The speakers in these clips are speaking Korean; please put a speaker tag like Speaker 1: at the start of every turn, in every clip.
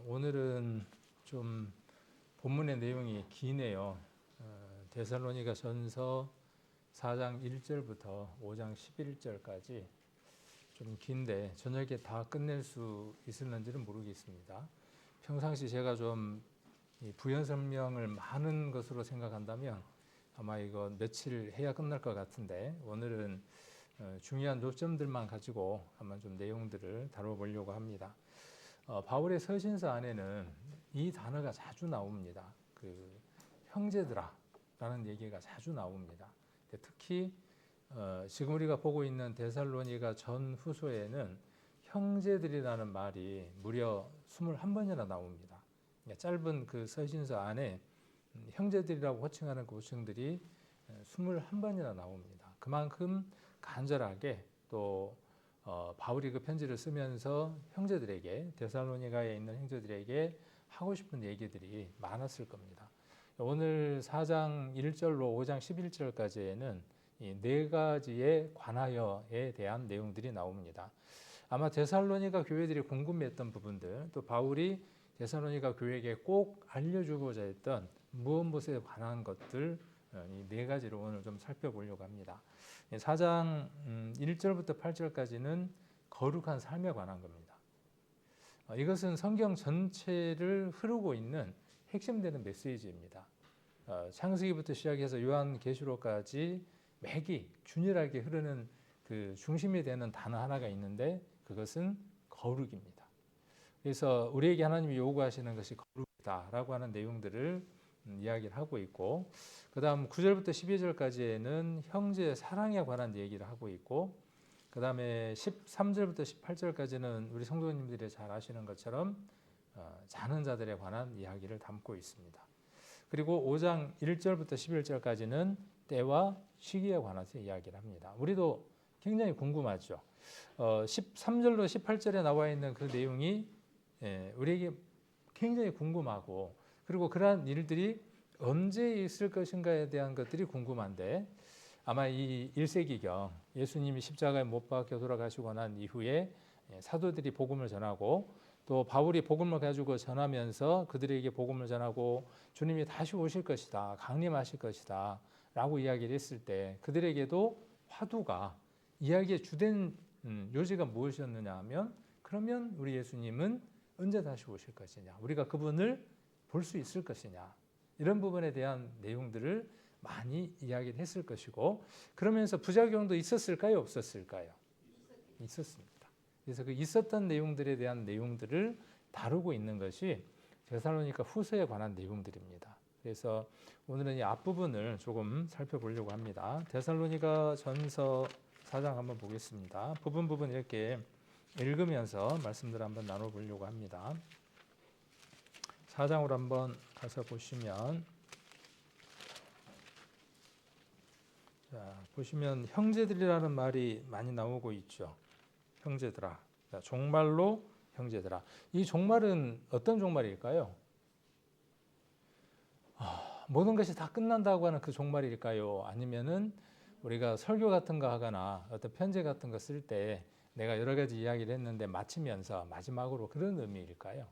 Speaker 1: 오늘은 좀 본문의 내용이 기네요. 데살로니가 전서 4장 1절부터 5장 11절까지 좀 긴데 저녁에 다 끝낼 수 있을는지는 모르겠습니다. 평상시 제가 좀 부연 설명을 많은 것으로 생각한다면 아마 이거 며칠 해야 끝날 것 같은데 오늘은 중요한 요점들만 가지고 한번 좀 내용들을 다뤄보려고 합니다. 바울의 서신서 안에는 이 단어가 자주 나옵니다. 형제들아 라는 얘기가 자주 나옵니다. 특히 지금 우리가 보고 있는 데살로니가 전후서에는 형제들이라는 말이 무려 21번이나 나옵니다. 짧은 그 서신서 안에 형제들이라고 호칭하는 그 호칭들이 21번이나 나옵니다. 그만큼 간절하게 또 바울이 그 편지를 쓰면서 형제들에게 데살로니가에 있는 형제들에게 하고 싶은 얘기들이 많았을 겁니다. 오늘 4장 1절로 5장 11절까지에는 이 네 가지의 관하여에 대한 내용들이 나옵니다. 아마 데살로니가 교회들이 궁금해했던 부분들, 또 바울이 데살로니가 교회에게 꼭 알려주고자 했던 무엇에 관한 것들, 이 네 가지를 오늘 좀 살펴보려고 합니다. 4장 1절부터 8절까지는 거룩한 삶에 관한 겁니다. 이것은 성경 전체를 흐르고 있는 핵심되는 메시지입니다. 창세기부터 시작해서 요한계시록까지 매기 균일하게 흐르는 그 중심이 되는 단어 하나가 있는데 그것은 거룩입니다. 그래서 우리에게 하나님이 요구하시는 것이 거룩이다라고 하는 내용들을 이야기를 하고 있고, 그 다음 9절부터 12절까지에는 형제 사랑에 관한 얘기를 하고 있고, 그 다음에 13절부터 18절까지는 우리 성도님들이 잘 아시는 것처럼 자는 자들에 관한 이야기를 담고 있습니다. 그리고 5장 1절부터 11절까지는 때와 시기에 관해서 이야기를 합니다. 우리도 굉장히 궁금하죠. 13절로 18절에 나와 있는 그 내용이 우리에게 굉장히 궁금하고, 그리고 그러한 일들이 언제 있을 것인가에 대한 것들이 궁금한데, 아마 이 1세기경 예수님이 십자가에 못 박혀 돌아가시고 난 이후에 사도들이 복음을 전하고 또 바울이 복음을 가지고 전하면서 그들에게 복음을 전하고 주님이 다시 오실 것이다, 강림하실 것이다 라고 이야기를 했을 때 그들에게도 화두가, 이야기의 주된 요지가 무엇이었느냐 하면, 그러면 우리 예수님은 언제 다시 오실 것이냐, 우리가 그분을 볼 수 있을 것이냐, 이런 부분에 대한 내용들을 많이 이야기를 했을 것이고, 그러면서 부작용도 있었을까요, 없었을까요? 있었습니다. 그래서 그 있었던 내용들에 대한 내용들을 다루고 있는 것이 데살로니가 후서에 관한 내용들입니다. 그래서 오늘은 이 앞부분을 조금 살펴보려고 합니다. 데살로니가 전서 4장 한번 보겠습니다. 부분 이렇게 읽으면서 말씀들을 한번 나눠보려고 합니다. 4장으로 한번 가서 보시면, 보시면 형제들이라는 말이 많이 나오고 있죠. 형제들아. 종말로 형제들아. 이 종말은 어떤 종말일까요? 모든 것이 다 끝난다고 하는 그 종말일까요? 아니면은 우리가 설교 같은 거 하거나 어떤 편지 같은 거 쓸 때 내가 여러 가지 이야기를 했는데 마치면서 마지막으로 그런 의미일까요?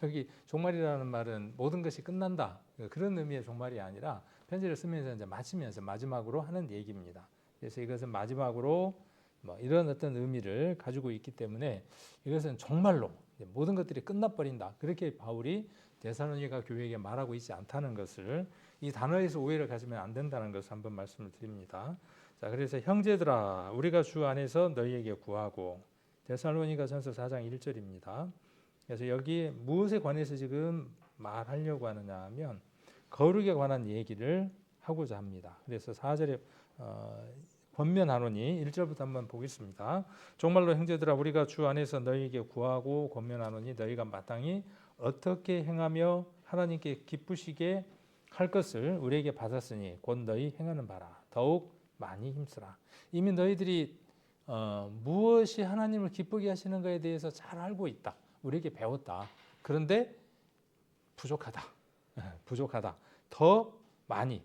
Speaker 1: 여기 종말이라는 말은 모든 것이 끝난다, 그런 의미의 종말이 아니라 편지를 쓰면서 이제 마치면서 마지막으로 하는 얘기입니다. 그래서 이것은 마지막으로 이런 어떤 의미를 가지고 있기 때문에 이것은 정말로 모든 것들이 끝나버린다, 그렇게 바울이 데살로니가 교회에게 말하고 있지 않다는 것을, 이 단어에서 오해를 가지면 안 된다는 것을 한번 말씀을 드립니다. 자, 그래서 형제들아, 우리가 주 안에서 너희에게 구하고, 데살로니가 전서 4장 1절입니다. 그래서 여기 무엇에 관해서 지금 말하려고 하느냐 하면 거룩에 관한 얘기를 하고자 합니다. 그래서 4절에 권면하노니 1절부터 한번 보겠습니다. 정말로 형제들아, 우리가 주 안에서 너희에게 구하고 권면하노니 너희가 마땅히 어떻게 행하며 하나님께 기쁘시게 할 것을 우리에게 받았으니 곧 너희 행하는 바라. 더욱 많이 힘쓰라. 이미 너희들이 무엇이 하나님을 기쁘게 하시는 것에 대해서 잘 알고 있다, 우리에게 배웠다. 그런데 부족하다. 부족하다. 더욱 많이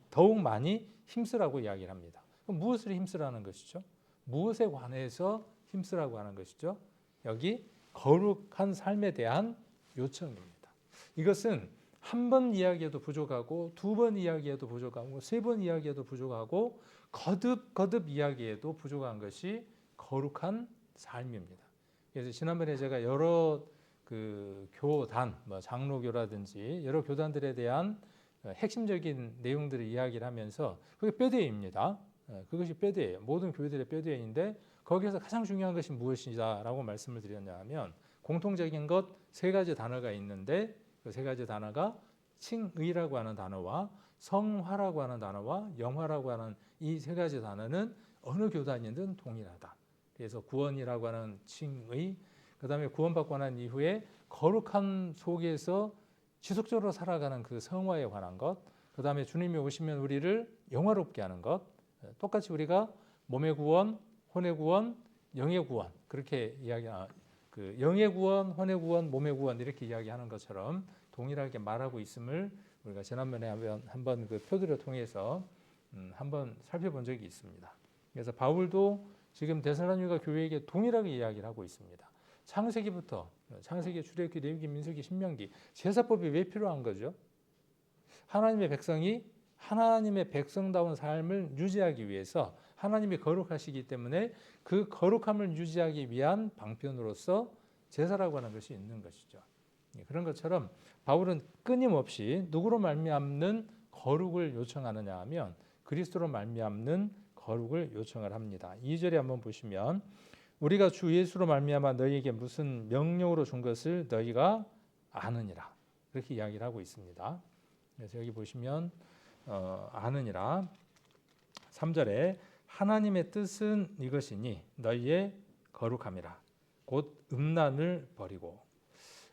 Speaker 1: 힘쓰라고 이야기를 합니다. 그럼 무엇을 힘쓰라는 것이죠? 무엇에 관해서 힘쓰라고 하는 것이죠? 여기 거룩한 삶에 대한 요청입니다. 이것은 한 번 이야기해도 부족하고 두 번 이야기해도 부족하고 세 번 이야기해도 부족하고 거듭 이야기해도 부족한 것이 거룩한 삶입니다. 그래서 지난번에 제가 여러 그 교단, 장로교라든지 여러 교단들에 대한 핵심적인 내용들을 이야기를 하면서 그게 뼈대입니다. 그것이 뼈대예요. 모든 교회들의 뼈대인데 거기에서 가장 중요한 것이 무엇이다라고 말씀을 드렸냐 하면 공통적인 것 세 가지 단어가 있는데 그 세 가지 단어가 칭의라고 하는 단어와 성화라고 하는 단어와 영화라고 하는 이 세 가지 단어는 어느 교단이든 동일하다. 그래서 구원이라고 하는 칭의, 그 다음에 구원받고 난 이후에 거룩한 속에서 지속적으로 살아가는 그 성화에 관한 것, 그 다음에 주님이 오시면 우리를 영화롭게 하는 것, 똑같이 우리가 몸의 구원, 혼의 구원, 영의 구원 그렇게 그 영의 구원, 혼의 구원, 몸의 구원 이렇게 이야기하는 것처럼 동일하게 말하고 있음을 우리가 지난번에 한번 그 표들을 통해서 한번 살펴본 적이 있습니다. 그래서 바울도 지금 데살로니가 교회에게 동일하게 이야기를 하고 있습니다. 창세기부터 창세기, 출애굽기, 레위기, 민수기, 신명기 제사법이 왜 필요한 거죠? 하나님의 백성이 하나님의 백성다운 삶을 유지하기 위해서 하나님이 거룩하시기 때문에 그 거룩함을 유지하기 위한 방편으로서 제사라고 하는 것이 있는 것이죠. 그런 것처럼 바울은 끊임없이 누구로 말미암는 거룩을 요청하느냐 하면 그리스도로 말미암는 거룩을 요청을 합니다. 2절에 한번 보시면 우리가 주 예수로 말미암아 너희에게 무슨 명령으로 준 것을 너희가 아느니라 그렇게 이야기를 하고 있습니다. 그래서 여기 보시면 아느니라 3절에 하나님의 뜻은 이것이니 너희의 거룩함이라 곧 음란을 버리고.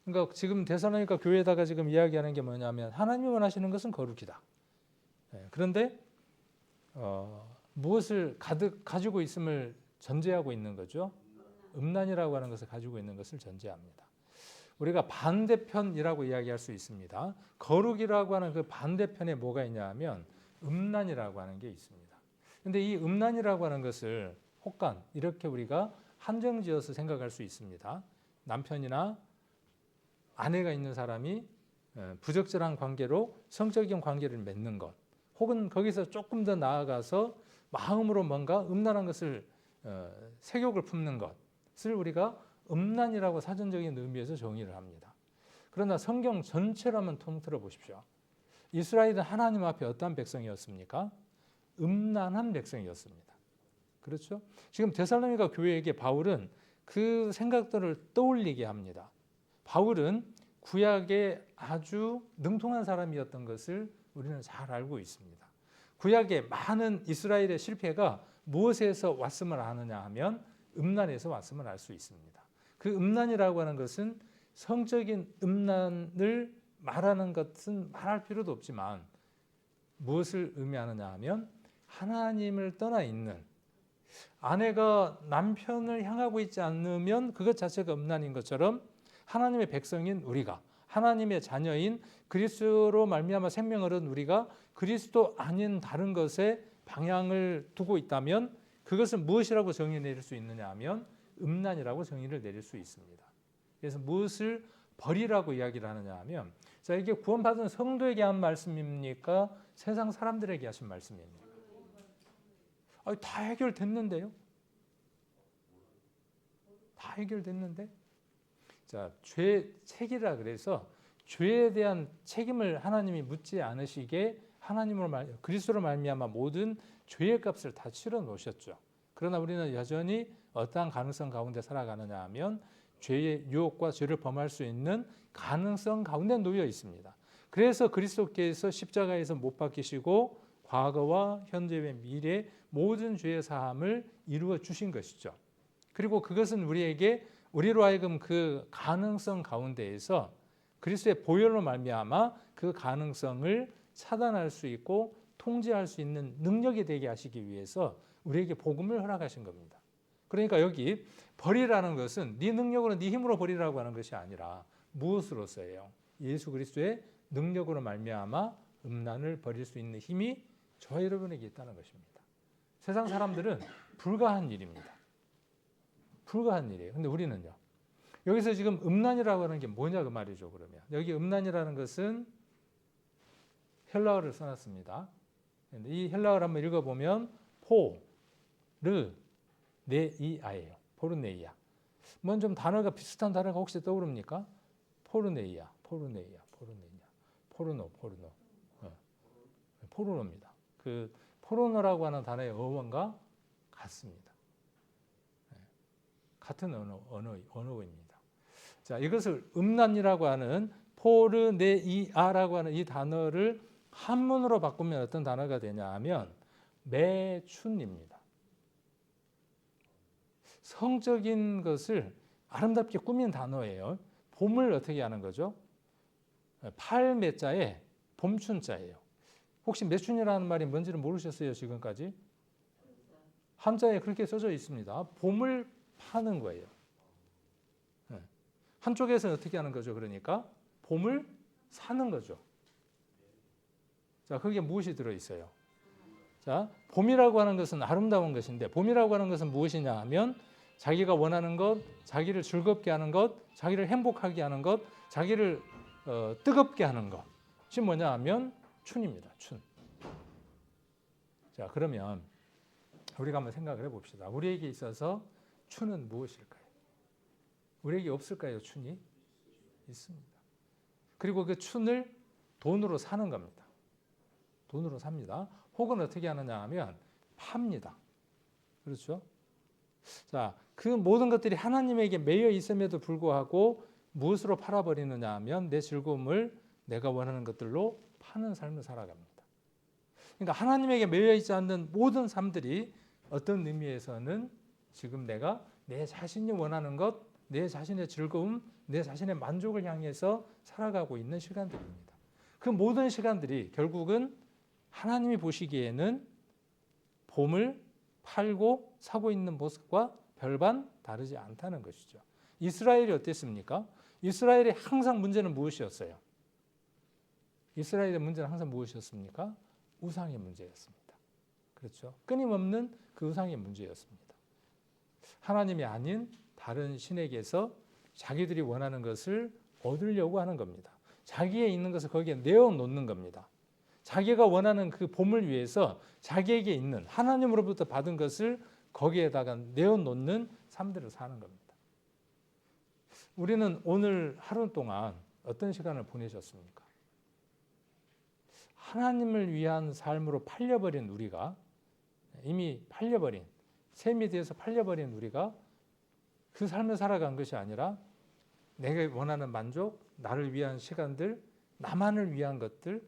Speaker 1: 그러니까 지금 데살로니가 교회에다가 지금 이야기하는 게 뭐냐면 하나님이 원하시는 것은 거룩이다. 그런데 무엇을 가득 가지고 있음을 전제하고 있는 거죠? 음란이라고 하는 것을 가지고 있는 것을 전제합니다. 우리가 반대편이라고 이야기할 수 있습니다. 거룩이라고 하는 그 반대편에 뭐가 있냐 하면 음란이라고 하는 게 있습니다. 그런데 이 음란이라고 하는 것을 혹간 이렇게 우리가 한정지어서 생각할 수 있습니다. 남편이나 아내가 있는 사람이 부적절한 관계로 성적인 관계를 맺는 것 혹은 거기서 조금 더 나아가서 마음으로 뭔가 음란한 것을 색욕을 품는 것을 우리가 음란이라고 사전적인 의미에서 정의를 합니다. 그러나 성경 전체를 한번 통틀어 보십시오. 이스라엘은 하나님 앞에 어떠한 백성이었습니까? 음란한 백성이었습니다. 그렇죠? 지금 데살로니가 교회에게 바울은 그 생각들을 떠올리게 합니다. 바울은 구약에 아주 능통한 사람이었던 것을 우리는 잘 알고 있습니다. 구약의 많은 이스라엘의 실패가 무엇에서 왔음을 아느냐 하면 음란에서 왔음을 알 수 있습니다. 그 음란이라고 하는 것은 성적인 음란을 말하는 것은 말할 필요도 없지만 무엇을 의미하느냐 하면 하나님을 떠나 있는 아내가 남편을 향하고 있지 않으면 그것 자체가 음란인 것처럼 하나님의 백성인 우리가 하나님의 자녀인 그리스도로 말미암아 생명을 얻은 우리가 그리스도 아닌 다른 것에 방향을 두고 있다면 그것은 무엇이라고 정의 내릴 수 있느냐 하면 음란이라고 정의를 내릴 수 있습니다. 그래서 무엇을 버리라고 이야기를 하느냐 하면 자 이게 구원받은 성도에게 한 말씀입니까? 세상 사람들에게 하신 말씀입니까? 다 해결됐는데요. 다 해결됐는데 자, 죄 책이라 그래서 죄에 대한 책임을 하나님이 묻지 않으시게 그리스도로 말미암아 모든 죄의 값을 다 치러 놓으셨죠. 그러나 우리는 여전히 어떠한 가능성 가운데 살아가느냐 하면 죄의 유혹과 죄를 범할 수 있는 가능성 가운데 놓여 있습니다. 그래서 그리스도께서 십자가에서 못 박히시고 과거와 현재의 미래 모든 죄의 사함을 이루어 주신 것이죠. 그리고 그것은 우리로 하여금 그 가능성 가운데에서 그리스도의 보혈로 말미암아 그 가능성을 차단할 수 있고 통제할 수 있는 능력이 되게 하시기 위해서 우리에게 복음을 허락하신 겁니다. 그러니까 여기 버리라는 것은 네 능력으로 네 힘으로 버리라고 하는 것이 아니라 무엇으로서예요? 예수 그리스도의 능력으로 말미암아 음란을 버릴 수 있는 힘이 저와 여러분에게 있다는 것입니다. 세상 사람들은 불가한 일입니다. 불가한 일이에요. 근데 우리는요. 여기서 지금 음란이라고 하는 게 뭐냐 그 말이죠. 그러면 여기 음란이라는 것은 헬라어를 써놨습니다. 이 헬라어를 한번 읽어보면 포르네이아예요. 포르네이아. 뭔 좀 단어가 비슷한 단어가 혹시 떠오릅니까? 포르네이아, 포르노. 포르노입니다. 그 포르노라고 하는 단어의 어원과 같습니다. 같은 언어입니다. 자, 이것을 음란이라고 하는 포르네이아라고 하는 이 단어를 한문으로 바꾸면 어떤 단어가 되냐 하면 매춘입니다. 성적인 것을 아름답게 꾸민 단어예요. 봄을 어떻게 하는 거죠? 팔매자에 봄춘자예요. 혹시 매춘이라는 말이 뭔지를 모르셨어요? 지금까지? 한자에 그렇게 써져 있습니다. 봄을 파는 거예요. 한쪽에서는 어떻게 하는 거죠? 그러니까 봄을 사는 거죠. 자, 거기에 무엇이 들어있어요? 자, 봄이라고 하는 것은 아름다운 것인데 봄이라고 하는 것은 무엇이냐 하면 자기가 원하는 것, 자기를 즐겁게 하는 것, 자기를 행복하게 하는 것, 자기를 뜨겁게 하는 것이 뭐냐 하면 춘입니다. 춘. 자, 그러면 우리가 한번 생각을 해봅시다. 우리에게 있어서 춘은 무엇일까요? 우리에게 없을까요? 춘이? 있습니다. 그리고 그 춘을 돈으로 사는 겁니다. 돈으로 삽니다. 혹은 어떻게 하느냐 하면 팝니다. 그렇죠? 자, 그 모든 것들이 하나님에게 매여 있음에도 불구하고 무엇으로 팔아버리느냐 하면 내 즐거움을 내가 원하는 것들로 파는 삶을 살아갑니다. 그러니까 하나님에게 매여 있지 않는 모든 삶들이 어떤 의미에서는 지금 내가 내 자신이 원하는 것, 내 자신의 즐거움, 내 자신의 만족을 향해서 살아가고 있는 시간들입니다. 그 모든 시간들이 결국은 하나님이 보시기에는 봄을 팔고 사고 있는 모습과 별반 다르지 않다는 것이죠. 이스라엘이 어땠습니까? 이스라엘의 항상 문제는 무엇이었어요? 이스라엘의 문제는 항상 무엇이었습니까? 우상의 문제였습니다. 그렇죠? 끊임없는 그 우상의 문제였습니다. 하나님이 아닌 다른 신에게서 자기들이 원하는 것을 얻으려고 하는 겁니다. 자기에 있는 것을 거기에 내어놓는 겁니다. 자기가 원하는 그 봄을 위해서 자기에게 있는 하나님으로부터 받은 것을 거기에다가 내어놓는 삶들을 사는 겁니다. 우리는 오늘 하루 동안 어떤 시간을 보내셨습니까? 하나님을 위한 삶으로 팔려버린 우리가 이미 팔려버린 셈이 되어서 팔려버린 우리가 그 삶을 살아간 것이 아니라 내가 원하는 만족, 나를 위한 시간들, 나만을 위한 것들,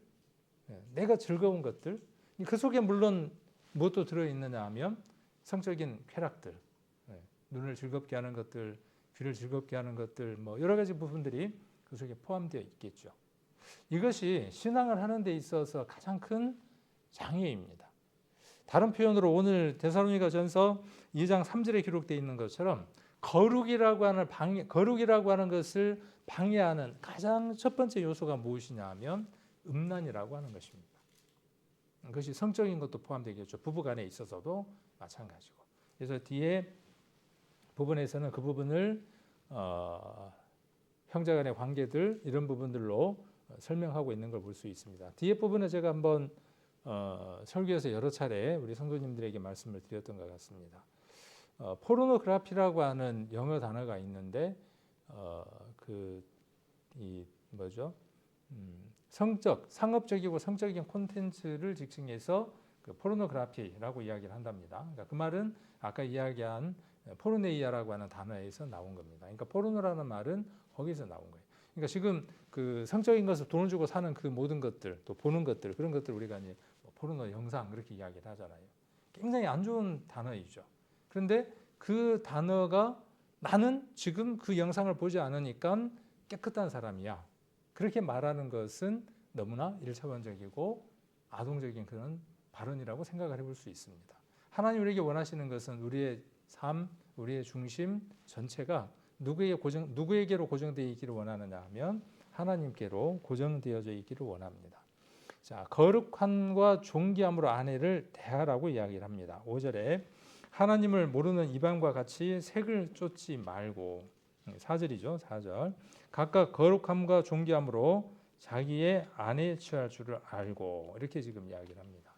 Speaker 1: 내가 즐거운 것들, 그 속에 물론 무엇도 들어있느냐 하면 성적인 쾌락들, 눈을 즐겁게 하는 것들, 귀를 즐겁게 하는 것들, 뭐 여러 가지 부분들이 그 속에 포함되어 있겠죠. 이것이 신앙을 하는 데 있어서 가장 큰 장애입니다. 다른 표현으로 오늘 데살로니가전서 2장 3절에 기록되어 있는 것처럼 거룩이라고 하는 것을 방해하는 가장 첫 번째 요소가 무엇이냐 하면 음란이라고 하는 것입니다. 그것이 성적인 것도 포함되겠죠. 부부간에 있어서도 마찬가지고. 그래서 뒤에 부분에서는 그 부분을 형제간의 관계들 이런 부분들로 설명하고 있는 걸 볼 수 있습니다. 뒤에 부분에 제가 한번 설교에서 여러 차례 우리 성도님들에게 말씀을 드렸던 것 같습니다. 포르노그래피라고 하는 영어 단어가 있는데 상업적이고 성적인 콘텐츠를 지칭해서 그 포르노그래피라고 이야기를 한답니다. 그러니까 그 말은 아까 이야기한 포르네이아라고 하는 단어에서 나온 겁니다. 그러니까 포르노라는 말은 거기서 나온 거예요. 그러니까 지금 그 성적인 것을 돈을 주고 사는 그 모든 것들, 또 보는 것들, 그런 것들 우리가 이제 포르노 영상 그렇게 이야기를 하잖아요. 굉장히 안 좋은 단어이죠. 그런데 그 단어가 나는 지금 그 영상을 보지 않으니까 깨끗한 사람이야. 그렇게 말하는 것은 너무나 일차원적이고 아동적인 그런 발언이라고 생각을 해볼 수 있습니다. 하나님 우리에게 원하시는 것은 우리의 삶, 우리의 중심 전체가 누구에게로 고정되어 있기를 원하느냐 하면 하나님께로 고정되어져 있기를 원합니다. 자, 거룩함과 존귀함으로 아내를 대하라고 이야기를 합니다. 5절에 하나님을 모르는 이방과 같이 색을 쫓지 말고, 4절이죠. 4절. 각각 거룩함과 존귀함으로 자기의 아내에 취할 줄을 알고 이렇게 지금 이야기를 합니다.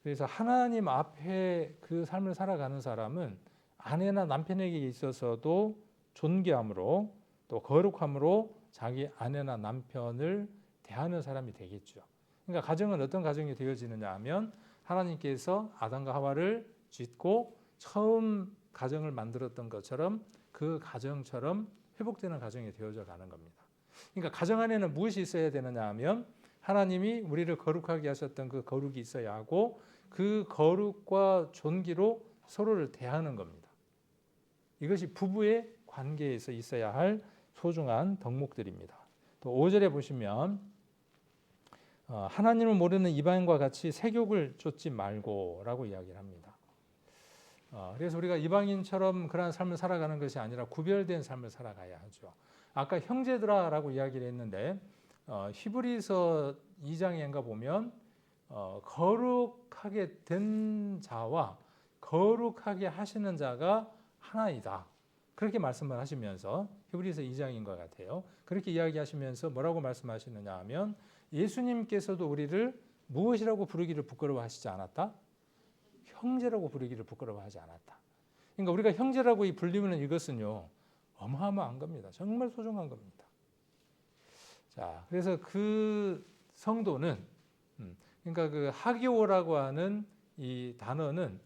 Speaker 1: 그래서 하나님 앞에 그 삶을 살아가는 사람은 아내나 남편에게 있어서도 존귀함으로 또 거룩함으로 자기 아내나 남편을 대하는 사람이 되겠죠. 그러니까 가정은 어떤 가정이 되어지느냐 하면 하나님께서 아담과 하와를 짓고 처음 가정을 만들었던 것처럼 그 가정처럼 회복되는 가정이 되어져 가는 겁니다. 그러니까 가정 안에는 무엇이 있어야 되느냐 하면 하나님이 우리를 거룩하게 하셨던 그 거룩이 있어야 하고 그 거룩과 존귀로 서로를 대하는 겁니다. 이것이 부부의 관계에서 있어야 할 소중한 덕목들입니다. 또 5절에 보시면 하나님을 모르는 이방인과 같이 세욕을 쫓지 말고라고 이야기를 합니다. 그래서 우리가 이방인처럼 그런 삶을 살아가는 것이 아니라 구별된 삶을 살아가야 하죠. 아까 형제들아라고 이야기를 했는데 히브리서 2장인가 보면 거룩하게 된 자와 거룩하게 하시는 자가 하나이다. 그렇게 말씀을 하시면서 히브리서 2장인 것 같아요. 그렇게 이야기하시면서 뭐라고 말씀하시느냐 하면 예수님께서도 우리를 무엇이라고 부르기를 부끄러워하시지 않았다? 형제라고 부르기를 부끄러워하지 않았다. 그러니까 우리가 형제라고 불리면 이것은요 어마어마한 겁니다. 정말 소중한 겁니다. 자, 그래서 그 성도는 그러니까 그 하기오라고 하는 이 단어는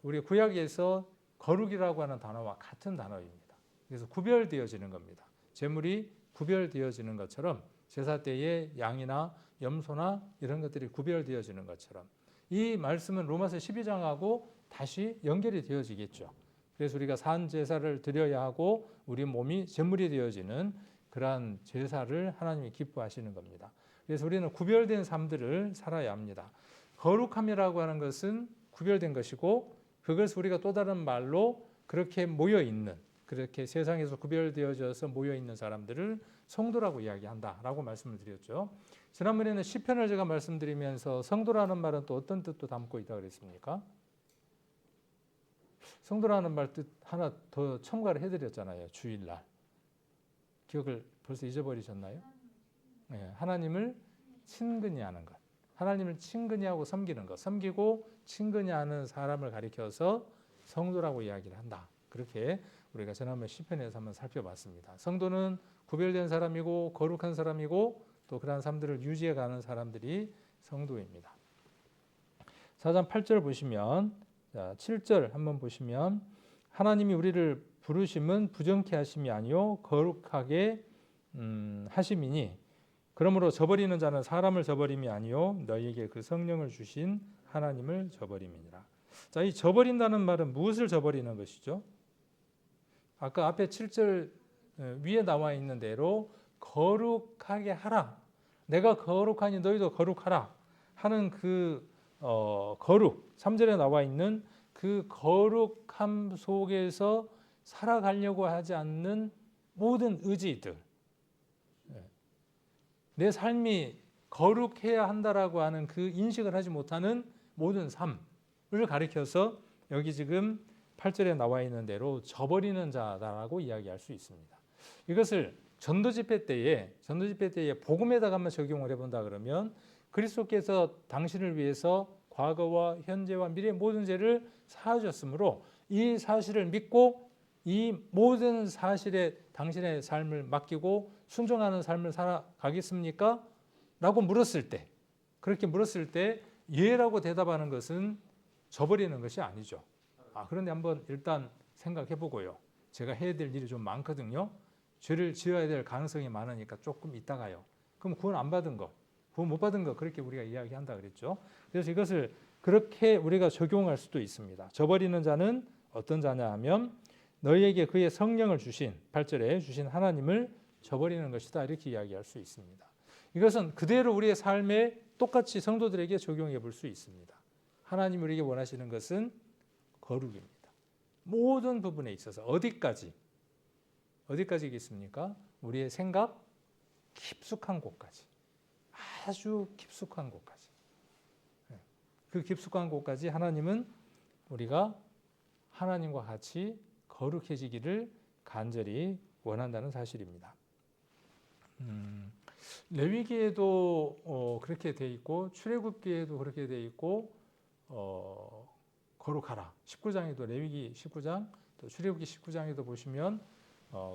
Speaker 1: 우리 구약에서 거룩이라고 하는 단어와 같은 단어입니다. 그래서 구별되어지는 겁니다. 제물이 구별되어지는 것처럼 제사 때에 양이나 염소나 이런 것들이 구별되어지는 것처럼 이 말씀은 로마서 12장하고 다시 연결이 되어지겠죠. 그래서 우리가 산 제사를 드려야 하고 우리 몸이 제물이 되어지는 그러한 제사를 하나님이 기뻐하시는 겁니다. 그래서 우리는 구별된 삶들을 살아야 합니다. 거룩함이라고 하는 것은 구별된 것이고 그것을 우리가 또 다른 말로 그렇게 모여있는 그렇게 세상에서 구별되어져서 모여있는 사람들을 성도라고 이야기한다라고 말씀을 드렸죠. 지난번에는 시편을 제가 말씀드리면서 성도라는 말은 또 어떤 뜻도 담고 있다고 그랬습니까? 성도라는 말 뜻 하나 더 첨가를 해드렸잖아요. 주일날. 기억을 벌써 잊어버리셨나요? 네, 하나님을 친근히 하는 것. 하나님을 친근히 하고 섬기는 것. 섬기고 친근히 하는 사람을 가리켜서 성도라고 이야기를 한다. 그렇게 우리가 지난번 시편에서 한번 살펴봤습니다. 성도는 구별된 사람이고 거룩한 사람이고 또 그러한 삶들을 유지해가는 사람들이 성도입니다. 4장 8절 보시면 7절 한번 보시면 하나님이 우리를 부르심은 부정케 하심이 아니요 거룩하게 하심이니 그러므로 저버리는 자는 사람을 저버림이 아니요 너희에게 그 성령을 주신 하나님을 저버림이니라. 자, 이 저버린다는 말은 무엇을 저버리는 것이죠? 아까 앞에 7절 위에 나와 있는 대로 거룩하게 하라. 내가 거룩하니 너희도 거룩하라 하는 그 거룩 3절에 나와 있는 그 거룩함 속에서 살아가려고 하지 않는 모든 의지들, 내 삶이 거룩해야 한다라고 하는 그 인식을 하지 못하는 모든 삶을 가리켜서 여기 지금 8절에 나와 있는 대로 저버리는 자다라고 이야기할 수 있습니다. 이것을 전도 집회 때에 복음에다가 한번 적용을 해본다 그러면 그리스도께서 당신을 위해서 과거와 현재와 미래의 모든 죄를 사하셨으므로 이 사실을 믿고 이 모든 사실에 당신의 삶을 맡기고 순종하는 삶을 살아가겠습니까? 라고 물었을 때, 그렇게 물었을 때 예라고 대답하는 것은 저버리는 것이 아니죠. 그런데 한번 일단 생각해 보고요. 제가 해야 될 일이 좀 많거든요. 죄를 지어야 될 가능성이 많으니까 조금 있다가요. 그럼 구원 안 받은 거, 구원 못 받은 거 그렇게 우리가 이야기한다 그랬죠. 그래서 이것을 그렇게 우리가 적용할 수도 있습니다. 저버리는 자는 어떤 자냐 하면 너희에게 그의 성령을 주신 8절에 주신 하나님을 저버리는 것이다 이렇게 이야기할 수 있습니다. 이것은 그대로 우리의 삶에 똑같이 성도들에게 적용해 볼 수 있습니다. 하나님 우리에게 원하시는 것은 거룩입니다. 모든 부분에 있어서 어디까지겠습니까? 우리의 생각 깊숙한 곳까지, 아주 깊숙한 곳까지. 그 깊숙한 곳까지 하나님은 우리가 하나님과 같이 거룩해지기를 간절히 원한다는 사실입니다. 레위기에도 그렇게 돼 있고 출애굽기에도 그렇게 돼 있고 거룩하라. 19장에도 레위기 19장 또 출애굽기 19장에도 보시면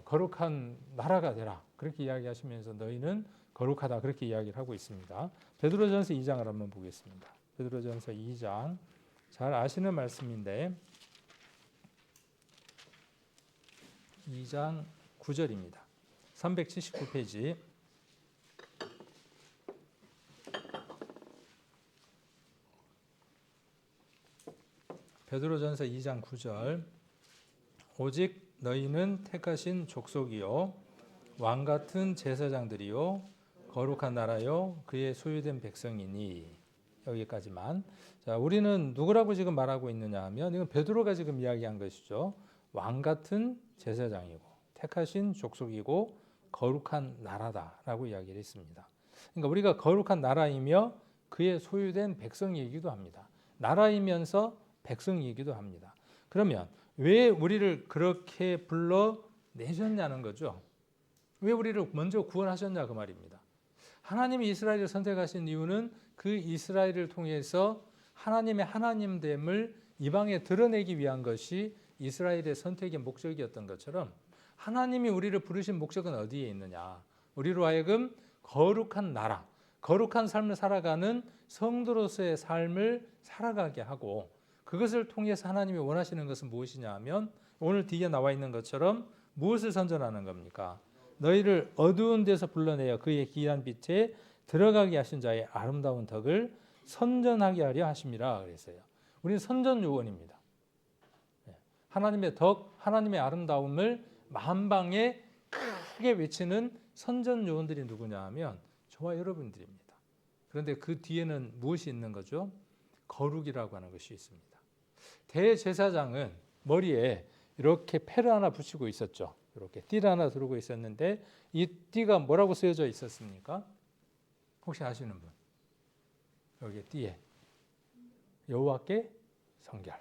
Speaker 1: 거룩한 나라가 되라. 그렇게 이야기하시면서 너희는 거룩하다. 그렇게 이야기를 하고 있습니다. 베드로전서 2장을 한번 보겠습니다. 베드로전서 2장 잘 아시는 말씀인데 2장 9절입니다. 379페이지 베드로전서 2장 9절 오직 너희는 택하신 족속이요 왕같은 제사장들이요 거룩한 나라요 그의 소유된 백성이니 여기까지만. 자, 우리는 누구라고 지금 말하고 있느냐 하면 이건 베드로가 지금 이야기한 것이죠. 왕같은 제사장이고 택하신 족속이고 거룩한 나라다라고 이야기를 했습니다. 그러니까 우리가 거룩한 나라이며 그의 소유된 백성이기도 합니다. 나라이면서 백성이기도 합니다. 그러면 왜 우리를 그렇게 불러내셨냐는 거죠. 왜 우리를 먼저 구원하셨냐 그 말입니다. 하나님이 이스라엘을 선택하신 이유는 그 이스라엘을 통해서 하나님의 하나님됨을 이방에 드러내기 위한 것이 이스라엘의 선택의 목적이었던 것처럼 하나님이 우리를 부르신 목적은 어디에 있느냐. 우리로 하여금 거룩한 나라, 거룩한 삶을 살아가는 성도로서의 삶을 살아가게 하고 그것을 통해서 하나님이 원하시는 것은 무엇이냐 하면 오늘 뒤에 나와 있는 것처럼 무엇을 선전하는 겁니까? 너희를 어두운 데서 불러내어 그의 기이한 빛에 들어가게 하신 자의 아름다운 덕을 선전하게 하려 하심이라 그랬어요. 우리는 선전 요원입니다. 하나님의 덕, 하나님의 아름다움을 만방에 크게 외치는 선전 요원들이 누구냐 하면 저와 여러분들입니다. 그런데 그 뒤에는 무엇이 있는 거죠? 거룩이라고 하는 것이 있습니다. 대제사장은 머리에 이렇게 패를 하나 붙이고 있었죠. 이렇게 띠를 하나 두르고 있었는데 이 띠가 뭐라고 쓰여져 있었습니까? 혹시 아시는 분? 여기 띠에 여호와께 성결.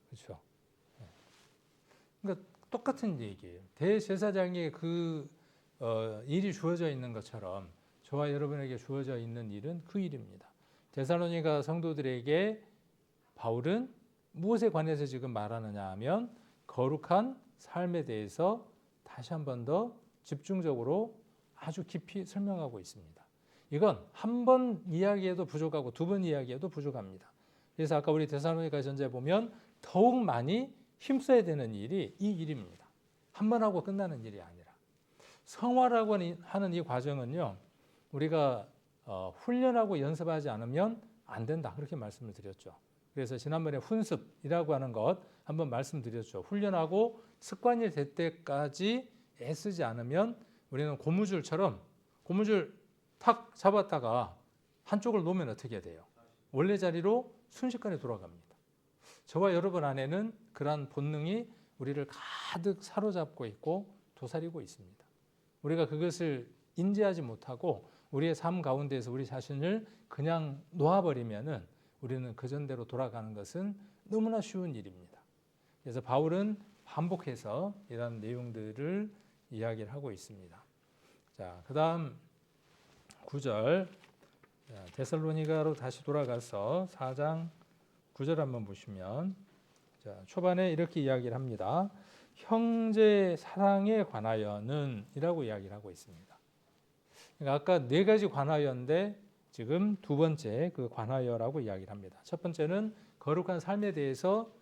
Speaker 1: 그렇죠? 그러니까 똑같은 얘기예요. 대제사장의 그 일이 주어져 있는 것처럼 저와 여러분에게 주어져 있는 일은 그 일입니다. 데살로니가 성도들에게 바울은 무엇에 관해서 지금 말하느냐 하면 거룩한 삶에 대해서 다시 한 번 더 집중적으로 아주 깊이 설명하고 있습니다. 이건 한 번 이야기해도 부족하고 두 번 이야기해도 부족합니다. 그래서 아까 우리 데살로니가 전서에 보면 더욱 많이 힘써야 되는 일이 이 일입니다. 한 번 하고 끝나는 일이 아니라 성화라고 하는 이 과정은요. 우리가 훈련하고 연습하지 않으면 안 된다. 그렇게 말씀을 드렸죠. 그래서 지난번에 훈습이라고 하는 것 한번 말씀드렸죠. 훈련하고 습관이 될 때까지 애쓰지 않으면 우리는 고무줄처럼 고무줄 탁 잡았다가 한쪽을 놓으면 어떻게 돼요? 원래 자리로 순식간에 돌아갑니다. 저와 여러분 안에는 그러한 본능이 우리를 가득 사로잡고 있고 도사리고 있습니다. 우리가 그것을 인지하지 못하고 우리의 삶 가운데에서 우리 자신을 그냥 놓아버리면은 우리는 그 전대로 돌아가는 것은 너무나 쉬운 일입니다. 그래서 바울은 반복해서 이런 내용들을 이야기를 하고 있습니다. 자, 그다음 9절 데살로니가로 다시 돌아가서 4장 9절 한번 보시면 자, 초반에 이렇게 이야기를 합니다. 형제 사랑에 관하여는 이라고 이야기를 하고 있습니다. 그러니까 아까 네 가지 관하여인데 지금 두 번째 그 관하여라고 이야기를 합니다. 첫 번째는 거룩한 삶에 대해서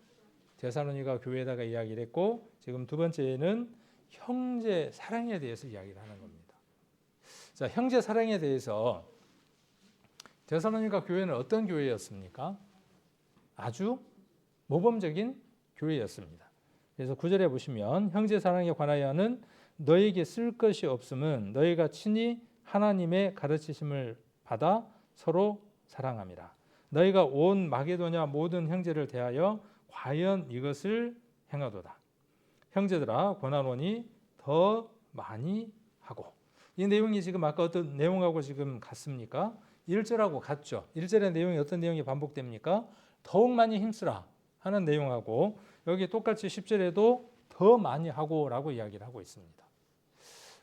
Speaker 1: 데살로니가 교회에다가 이야기를 했고 지금 두 번째는 형제 사랑에 대해서 이야기를 하는 겁니다. 자, 형제 사랑에 대해서 데살로니가 교회는 어떤 교회였습니까? 아주 모범적인 교회였습니다. 그래서 9절에 보시면 형제 사랑에 관하여는 너에게 쓸 것이 없음은 너희가 친히 하나님의 가르치심을 받아 서로 사랑함이라. 너희가 온 마게도냐 모든 형제를 대하여 과연 이것을 행하도다. 형제들아 권하노니 더 많이 하고. 이 내용이 지금 아까 어떤 내용하고 지금 같습니까? 1절하고 같죠. 1절의 내용이 어떤 내용이 반복됩니까? 더욱 많이 힘쓰라 하는 내용하고 여기 똑같이 10절에도 더 많이 하고라고 이야기를 하고 있습니다.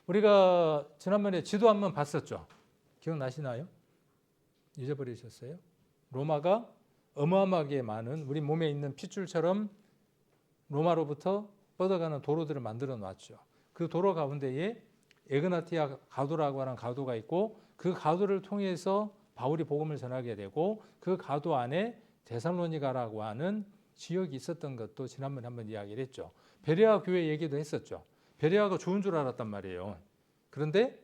Speaker 1: 우리가 지난번에 지도 한번 봤었죠. 기억나시나요? 잊어버리셨어요? 로마가 어마어마하게 많은 우리 몸에 있는 핏줄처럼 로마로부터 뻗어가는 도로들을 만들어 놨죠. 그 도로 가운데에 에그나티아 가도라고 하는 가도가 있고 그 가도를 통해서 바울이 복음을 전하게 되고 그 가도 안에 데살로니가라고 하는 지역이 있었던 것도 지난번에 한번 이야기를 했죠. 베레아 교회 얘기도 했었죠. 베레아가 좋은 줄 알았단 말이에요. 그런데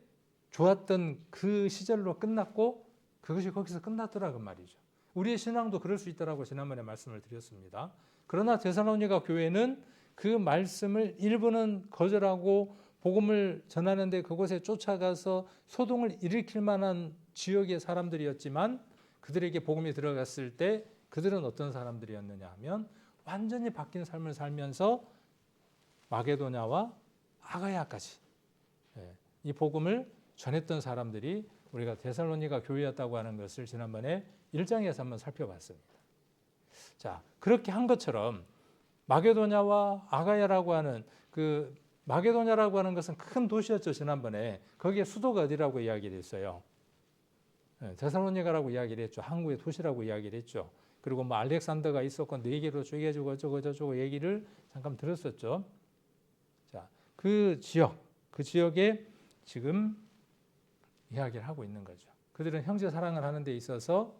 Speaker 1: 좋았던 그 시절로 끝났고 그것이 거기서 끝났더라고 말이죠. 우리의 신앙도 그럴 수 있다라고 지난번에 말씀을 드렸습니다. 그러나 데살로니가 교회는 그 말씀을 일부는 거절하고 복음을 전하는데 그곳에 쫓아가서 소동을 일으킬 만한 지역의 사람들이었지만 그들에게 복음이 들어갔을 때 그들은 어떤 사람들이었느냐 하면 완전히 바뀐 삶을 살면서 마게도냐와 아가야까지 이 복음을 전했던 사람들이 우리가 데살로니가 교회였다고 하는 것을 지난번에 1장에서 한번 살펴봤습니다. 자, 그렇게 한 것처럼 마게도냐와 아가야라고 하는 그 마게도냐라고 하는 것은 큰 도시였죠. 지난번에 거기에 수도가 어디라고 이야기를 했어요. 데살로니가라고 이야기를 했죠. 항구의 도시라고 이야기를 했죠. 그리고 뭐 알렉산더가 있었고 4개로 쪼개지고 어쩌고 얘기를 잠깐 들었었죠. 자, 그 지역에 지금 이야기를 하고 있는 거죠. 그들은 형제 사랑을 하는 데 있어서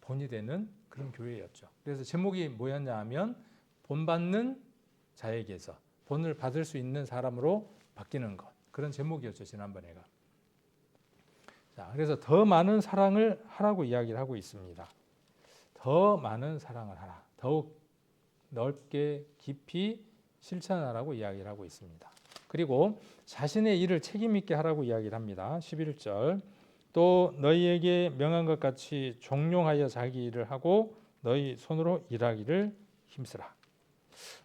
Speaker 1: 본이 되는 그런 교회였죠. 그래서 제목이 뭐였냐 하면 본받는 자에게서 본을 받을 수 있는 사람으로 바뀌는 것. 그런 제목이었죠. 지난번에가. 자, 그래서 더 많은 사랑을 하라고 이야기를 하고 있습니다. 더 많은 사랑을 하라. 더욱 넓게 깊이 실천하라고 이야기를 하고 있습니다. 그리고 자신의 일을 책임 있게 하라고 이야기를 합니다. 11절. 또 너희에게 명한 것 같이 종용하여 자기 일을 하고 너희 손으로 일하기를 힘쓰라.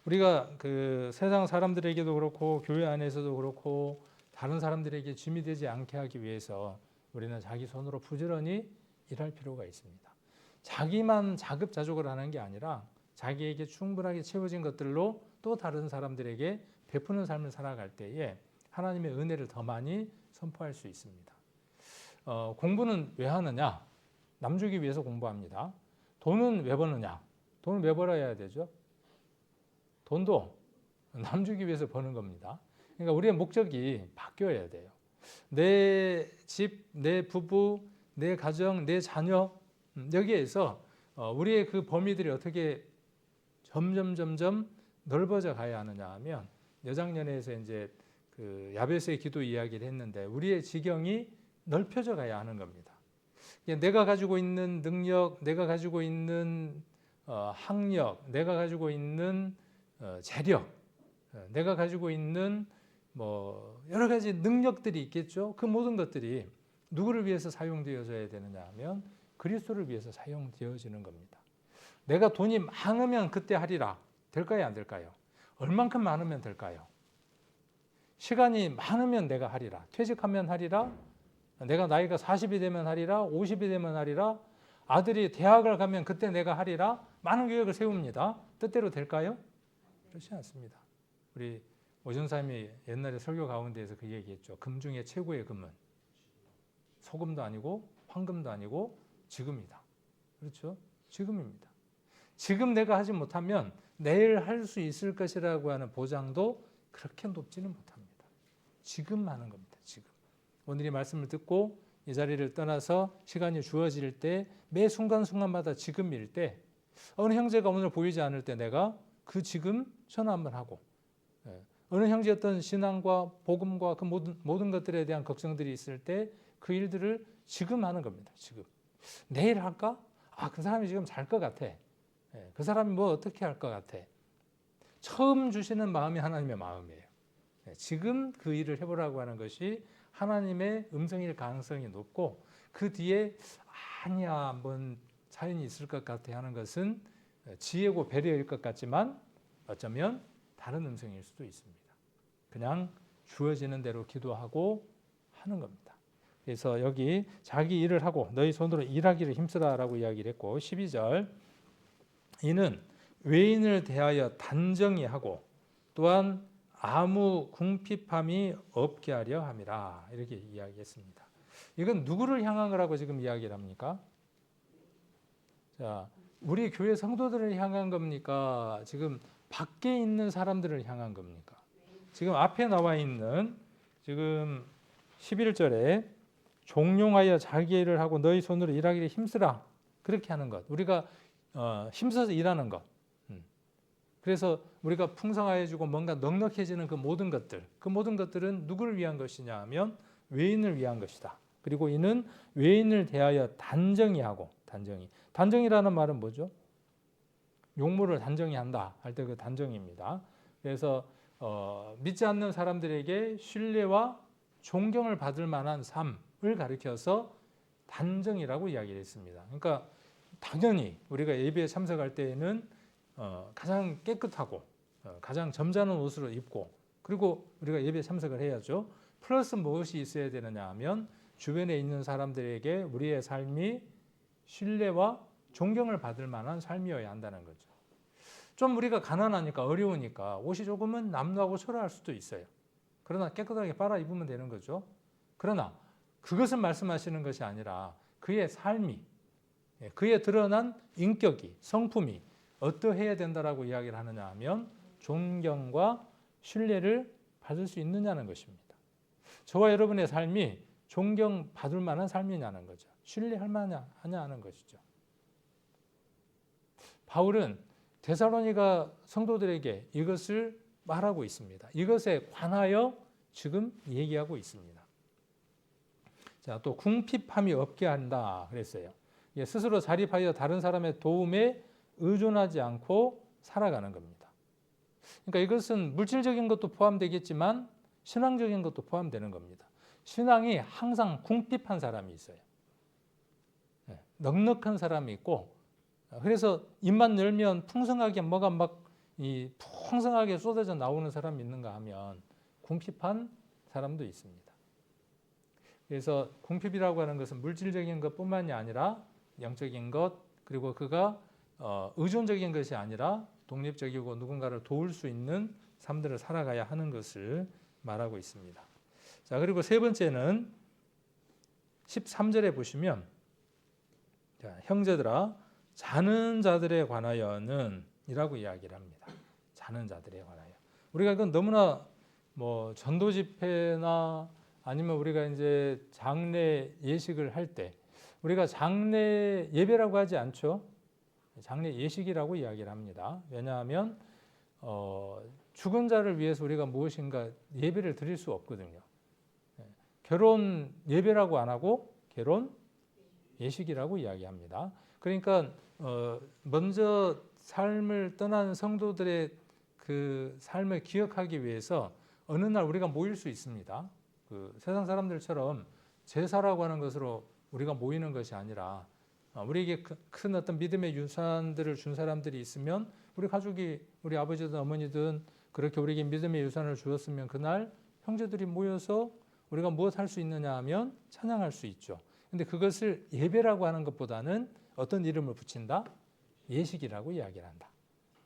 Speaker 1: 우리가 그 세상 사람들에게도 그렇고 교회 안에서도 그렇고 다른 사람들에게 짐이 되지 않게 하기 위해서 우리는 자기 손으로 부지런히 일할 필요가 있습니다. 자기만 자급자족을 하는 게 아니라 자기에게 충분하게 채워진 것들로 또 다른 사람들에게 베푸는 삶을 살아갈 때에 하나님의 은혜를 더 많이 선포할 수 있습니다. 공부는 왜 하느냐? 남 주기 위해서 공부합니다. 돈은 왜 버느냐? 돈은 왜 벌어야 되죠? 돈도 남 주기 위해서 버는 겁니다. 그러니까 우리의 목적이 바뀌어야 돼요. 내 집, 내 부부, 내 가정, 내 자녀 여기에서 우리의 그 범위들이 어떻게 점점 넓어져 가야 하느냐 하면 여장년에서 이제 그 야베스의 기도 이야기를 했는데 우리의 지경이 넓혀져 가야 하는 겁니다. 내가 가지고 있는 능력, 내가 가지고 있는 학력, 내가 가지고 있는 재력, 내가 가지고 있는 뭐 여러 가지 능력들이 있겠죠. 그 모든 것들이 누구를 위해서 사용되어져야 되느냐 하면 그리스도를 위해서 사용되어지는 겁니다. 내가 돈이 많으면 그때 하리라. 될까요? 안 될까요? 얼만큼 많으면 될까요? 시간이 많으면 내가 하리라. 퇴직하면 하리라. 내가 나이가 40이 되면 하리라. 50이 되면 하리라. 아들이 대학을 가면 그때 내가 하리라. 많은 계획을 세웁니다. 뜻대로 될까요? 그렇지 않습니다. 우리 오전사님이 옛날에 설교 가운데에서 그 얘기했죠. 금 중에 최고의 금은 소금도 아니고 황금도 아니고 지금이다. 그렇죠? 지금입니다. 지금 내가 하지 못하면 내일 할 수 있을 것이라고 하는 보장도 그렇게 높지는 못합니다. 지금 하는 겁니다. 지금. 오늘 이 말씀을 듣고 이 자리를 떠나서 시간이 주어질 때 매 순간순간마다 지금일 때 어느 형제가 오늘 보이지 않을 때 내가 그 지금 전화 한번 하고 어느 형제 어떤 신앙과 복음과 그 모든 것들에 대한 걱정들이 있을 때 그 일들을 지금 하는 겁니다. 지금. 내일 할까? 그 사람이 지금 잘 것 같아. 그 사람이 뭐 어떻게 할 것 같아. 처음 주시는 마음이 하나님의 마음이에요. 지금 그 일을 해보라고 하는 것이 하나님의 음성일 가능성이 높고 그 뒤에 아니야 한번 사연이 있을 것 같아 하는 것은 지혜고 배려일 것 같지만 어쩌면 다른 음성일 수도 있습니다. 그냥 주어지는 대로 기도하고 하는 겁니다. 그래서 여기 자기 일을 하고 너희 손으로 일하기를 힘쓰라라고 이야기를 했고 12절 이는 외인을 대하여 단정히 하고 또한 아무 궁핍함이 없게 하려 함이라 이렇게 이야기했습니다. 이건 누구를 향한 거라고 지금 이야기를 합니까? 자, 우리 교회 성도들을 향한 겁니까? 지금 밖에 있는 사람들을 향한 겁니까? 지금 앞에 나와 있는 지금 11절에 종용하여 자기 일을 하고 너희 손으로 일하기를 힘쓰라 그렇게 하는 것, 우리가 힘써서 일하는 것. 그래서 우리가 풍성해지고 뭔가 넉넉해지는 그 모든 것들은 누구를 위한 것이냐 하면 외인을 위한 것이다. 그리고 이는 외인을 대하여 단정히 하고, 단정이라는 말은 뭐죠? 용모를 단정히 한다 할 때 그 단정입니다. 그래서 믿지 않는 사람들에게 신뢰와 존경을 받을 만한 삶을 가리켜서 단정이라고 이야기를 했습니다. 그러니까 당연히 우리가 예배에 참석할 때에는 가장 깨끗하고 가장 점잖은 옷으로 입고 그리고 우리가 예배에 참석을 해야죠. 플러스 무엇이 있어야 되느냐 하면 주변에 있는 사람들에게 우리의 삶이 신뢰와 존경을 받을 만한 삶이어야 한다는 거죠. 좀 우리가 가난하니까 어려우니까 옷이 조금은 남루하고 초라할 수도 있어요. 그러나 깨끗하게 빨아 입으면 되는 거죠. 그러나 그것을 말씀하시는 것이 아니라 그의 삶이, 그의 드러난 인격이, 성품이 어떠해야 된다라고 이야기를 하느냐 하면 존경과 신뢰를 받을 수 있느냐는 것입니다. 저와 여러분의 삶이 존경받을 만한 삶이냐는 거죠. 신뢰할 만하냐는 것이죠. 바울은 데살로니가 성도들에게 이것을 말하고 있습니다. 이것에 관하여 지금 얘기하고 있습니다. 자, 또 궁핍함이 없게 한다 그랬어요. 스스로 자립하여 다른 사람의 도움에 의존하지 않고 살아가는 겁니다. 그러니까 이것은 물질적인 것도 포함되겠지만 신앙적인 것도 포함되는 겁니다. 신앙이 항상 궁핍한 사람이 있어요. 넉넉한 사람이 있고, 그래서 입만 열면 풍성하게 뭐가 막 풍성하게 쏟아져 나오는 사람이 있는가 하면 궁핍한 사람도 있습니다. 그래서 궁핍이라고 하는 것은 물질적인 것뿐만이 아니라 영적인 것, 그리고 그가 의존적인 것이 아니라 독립적이고 누군가를 도울 수 있는 삶들을 살아가야 하는 것을 말하고 있습니다. 자, 그리고 세 번째는 13절에 보시면, 자, 형제들아 자는 자들에 관하여는 이라고 이야기를 합니다. 자는 자들에 관하여. 우리가 이건 너무나 뭐 전도 집회나 아니면 우리가 이제 장례 예식을 할 때 우리가 장례 예배라고 하지 않죠. 장례 예식이라고 이야기를 합니다. 왜냐하면 죽은 자를 위해서 우리가 무엇인가 예배를 드릴 수 없거든요. 결혼 예배라고 안 하고 결혼 예식이라고 이야기합니다. 그러니까 먼저 삶을 떠난 성도들의 그 삶을 기억하기 위해서 어느 날 우리가 모일 수 있습니다. 그 세상 사람들처럼 제사라고 하는 것으로 우리가 모이는 것이 아니라 우리에게 큰 어떤 믿음의 유산들을 준 사람들이 있으면 우리 가족이 우리 아버지든 어머니든 그렇게 우리에게 믿음의 유산을 주었으면 그날 형제들이 모여서 우리가 무엇 할 수 있느냐 하면 찬양할 수 있죠. 근데 그것을 예배라고 하는 것보다는 어떤 이름을 붙인다? 예식이라고 이야기를 한다.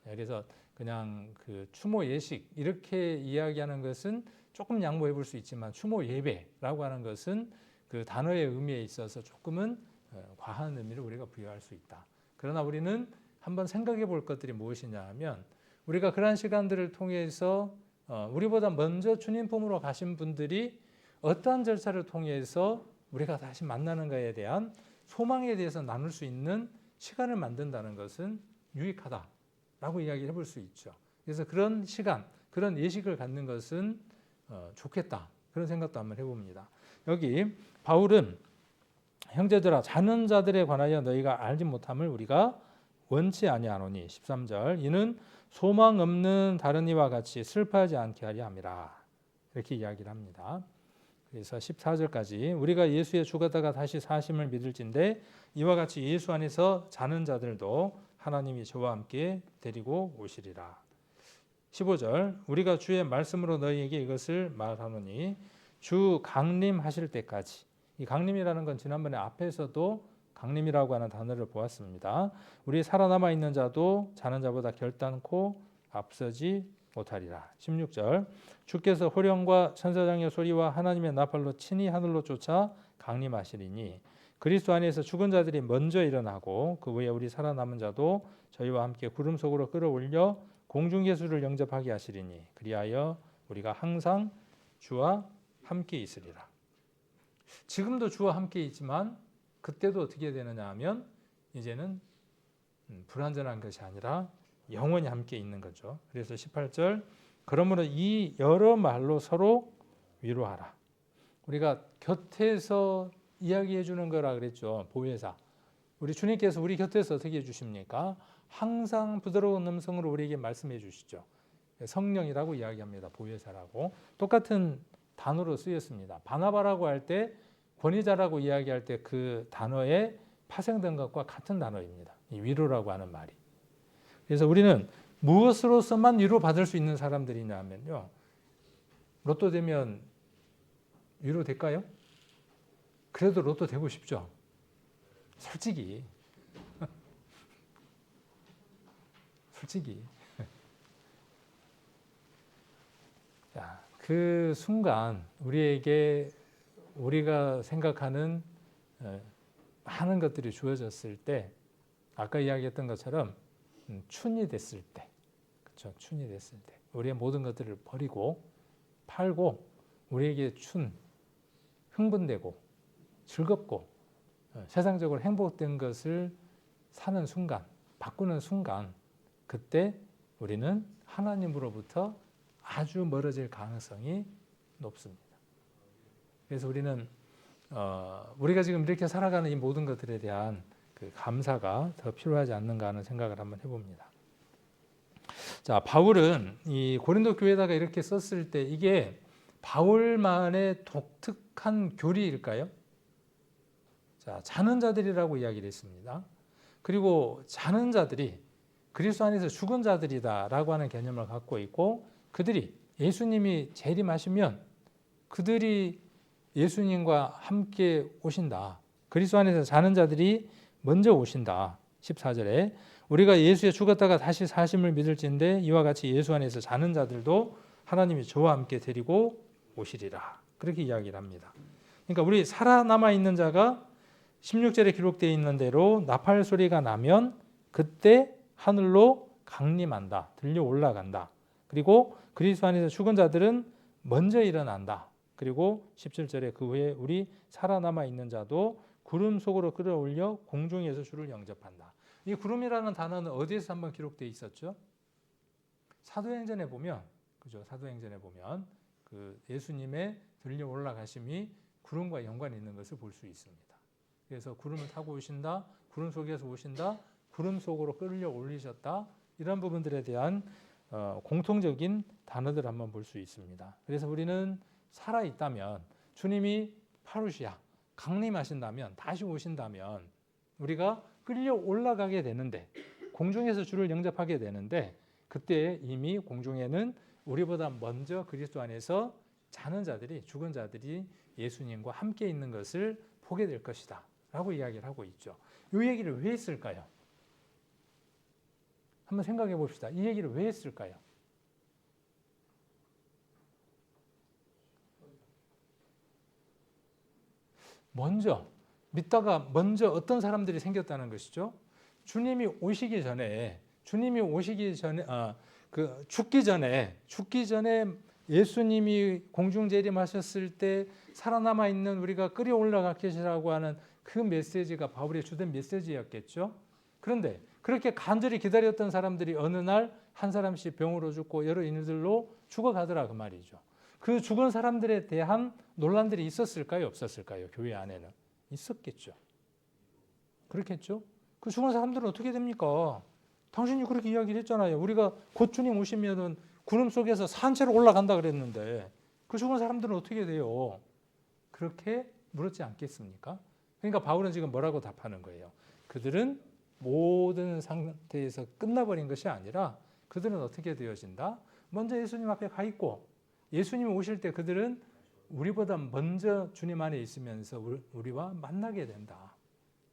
Speaker 1: 그래서 그냥 그 추모 예식 이렇게 이야기하는 것은 조금 양보해 볼 수 있지만 추모 예배라고 하는 것은 그 단어의 의미에 있어서 조금은 과한 의미를 우리가 부여할 수 있다. 그러나 우리는 한번 생각해 볼 것들이 무엇이냐 하면 우리가 그러한 시간들을 통해서 우리보다 먼저 주님 품으로 가신 분들이 어떠한 절차를 통해서 우리가 다시 만나는가에 대한 소망에 대해서 나눌 수 있는 시간을 만든다는 것은 유익하다라고 이야기를 해볼 수 있죠. 그래서 그런 시간, 그런 예식을 갖는 것은 좋겠다. 그런 생각도 한번 해봅니다. 여기 바울은 형제들아 자는 자들에 관하여 너희가 알지 못함을 우리가 원치 아니하노니 13절 이는 소망 없는 다른 이와 같이 슬퍼하지 않게 하려 함이라 이렇게 이야기를 합니다. 그래서 14절까지 우리가 예수의 죽었다가 다시 사심을 믿을진데 이와 같이 예수 안에서 자는 자들도 하나님이 저와 함께 데리고 오시리라. 15절 우리가 주의 말씀으로 너희에게 이것을 말하노니 주 강림하실 때까지 이 강림이라는 건 지난번에 앞에서도 강림이라고 하는 단어를 보았습니다. 우리 살아남아 있는 자도 자는 자보다 결단코 앞서지 못하리라. 16절 주께서 호령과 천사장의 소리와 하나님의 나팔로 친히 하늘로 쫓아 강림하시리니 그리스도 안에서 죽은 자들이 먼저 일어나고 그 후에 우리 살아남은 자도 저희와 함께 구름 속으로 끌어올려 공중계수를 영접하게 하시리니 그리하여 우리가 항상 주와 함께 있으리라. 지금도 주와 함께 있지만 그때도 어떻게 되느냐 하면 이제는 불완전한 것이 아니라 영원히 함께 있는 거죠. 그래서 18절 그러므로 이 여러 말로 서로 위로하라. 우리가 곁에서 이야기해 주는 거라 그랬죠. 보혜사. 우리 주님께서 우리 곁에서 어떻게 해 주십니까? 항상 부드러운 음성으로 우리에게 말씀해 주시죠. 성령이라고 이야기합니다. 보혜사라고. 똑같은 단어로 쓰였습니다. 바나바라고 할 때 권위자라고 이야기할 때 그 단어에 파생된 것과 같은 단어입니다. 이 위로라고 하는 말이. 그래서 우리는 무엇으로서만 위로받을 수 있는 사람들이냐 하면요. 로또 되면 위로 될까요? 그래도 로또 되고 싶죠. 솔직히. 솔직히. 자, 그 순간 우리에게 우리가 생각하는 많은 것들이 주어졌을 때 아까 이야기했던 것처럼 춘이 됐을 때, 그렇죠? 춘이 됐을 때 우리의 모든 것들을 버리고 팔고 우리에게 흥분되고 즐겁고 세상적으로 행복된 것을 사는 순간, 바꾸는 순간 그때 우리는 하나님으로부터 아주 멀어질 가능성이 높습니다. 그래서 우리는 우리가 지금 이렇게 살아가는 이 모든 것들에 대한 그 감사가 더 필요하지 않는가 하는 생각을 한번 해봅니다. 자, 바울은 이 고린도 교회에다가 이렇게 썼을 때 이게 바울만의 독특한 교리일까요? 자, 자는 자들이라고 이야기를 했습니다. 그리고 자는 자들이 그리스도 안에서 죽은 자들이다라고 하는 개념을 갖고 있고 그들이 예수님이 재림하시면 그들이 예수님과 함께 오신다. 그리스도 안에서 자는 자들이 먼저 오신다. 14절에 우리가 예수에 죽었다가 다시 사심을 믿을진데 이와 같이 예수 안에서 자는 자들도 하나님이 저와 함께 데리고 오시리라. 그렇게 이야기를 합니다. 그러니까 우리 살아남아 있는 자가 16절에 기록되어 있는 대로 나팔 소리가 나면 그때 하늘로 강림한다. 들려 올라간다. 그리고 그리스도 안에서 죽은 자들은 먼저 일어난다. 그리고 17절에 그 후에 우리 살아남아 있는 자도 구름 속으로 끌어올려 공중에서 주를 영접한다. 이 구름이라는 단어는 어디에서 한번 기록되어 있었죠? 사도행전에 보면, 그죠? 사도행전에 보면 그 예수님의 들려 올라가심이 구름과 연관이 있는 것을 볼 수 있습니다. 그래서 구름을 타고 오신다, 구름 속에서 오신다, 구름 속으로 끌려 올리셨다. 이런 부분들에 대한 공통적인 단어들 한번 볼 수 있습니다. 그래서 우리는 살아 있다면 주님이 파루시아 강림하신다면 다시 오신다면 우리가 끌려 올라가게 되는데 공중에서 주를 영접하게 되는데 그때 이미 공중에는 우리보다 먼저 그리스도 안에서 자는 자들이 죽은 자들이 예수님과 함께 있는 것을 보게 될 것이다 라고 이야기를 하고 있죠. 이 얘기를 왜 했을까요? 한번 생각해 봅시다. 이 얘기를 왜 했을까요? 먼저 믿다가 먼저 어떤 사람들이 생겼다는 것이죠. 주님이 오시기 전에 죽기 전에 예수님이 공중 재림하셨을 때 살아남아 있는 우리가 끌어올라갈 것이라고 하는 그 메시지가 바울의 주된 메시지였겠죠. 그런데 그렇게 간절히 기다렸던 사람들이 어느 날 한 사람씩 병으로 죽고 여러 인들로 죽어가더라 그 말이죠. 그 죽은 사람들에 대한 논란들이 있었을까요? 없었을까요? 교회 안에는 있었겠죠. 그렇겠죠. 그 죽은 사람들은 어떻게 됩니까? 당신이 그렇게 이야기를 했잖아요. 우리가 곧 주님 오시면은 구름 속에서 산채로 올라간다 그랬는데 그 죽은 사람들은 어떻게 돼요? 그렇게 물었지 않겠습니까? 그러니까 바울은 지금 뭐라고 답하는 거예요? 그들은 모든 상태에서 끝나버린 것이 아니라 그들은 어떻게 되어진다? 먼저 예수님 앞에 가 있고 예수님이 오실 때 그들은 우리보다 먼저 주님 안에 있으면서 우리와 만나게 된다.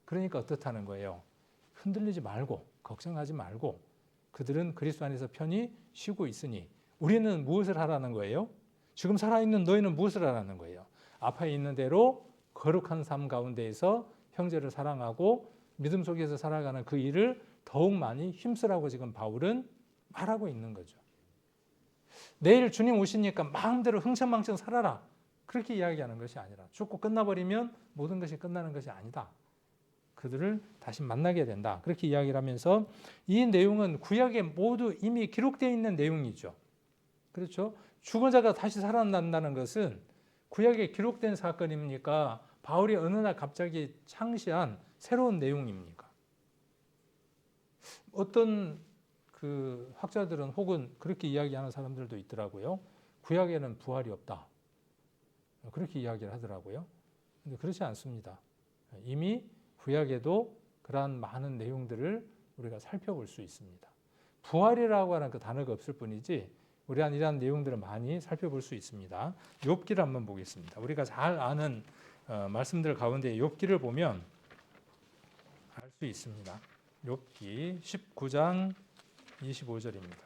Speaker 1: 그러니까 어떻다는 거예요? 흔들리지 말고 걱정하지 말고 그들은 그리스도 안에서 편히 쉬고 있으니 우리는 무엇을 하라는 거예요? 지금 살아있는 너희는 무엇을 하라는 거예요? 앞에 있는 대로 거룩한 삶 가운데에서 형제를 사랑하고 믿음 속에서 살아가는 그 일을 더욱 많이 힘쓰라고 지금 바울은 말하고 있는 거죠. 내일 주님 오시니까 마음대로 흥청망청 살아라. 그렇게 이야기하는 것이 아니라 죽고 끝나버리면 모든 것이 끝나는 것이 아니다. 그들을 다시 만나게 된다. 그렇게 이야기를 하면서 이 내용은 구약에 모두 이미 기록되어 있는 내용이죠. 그렇죠? 죽은 자가 다시 살아난다는 것은 구약에 기록된 사건입니까? 바울이 어느 날 갑자기 창시한 새로운 내용입니까? 어떤 그 학자들은 혹은 그렇게 이야기하는 사람들도 있더라고요. 구약에는 부활이 없다. 그렇게 이야기를 하더라고요. 근데 그렇지 않습니다. 이미 구약에도 그러한 많은 내용들을 우리가 살펴볼 수 있습니다. 부활이라고 하는 그 단어가 없을 뿐이지 우리가 이러한 내용들을 많이 살펴볼 수 있습니다. 욥기를 한번 보겠습니다. 우리가 잘 아는 말씀들 가운데 욥기를 보면 알 수 있습니다. 욥기 19장 25절입니다.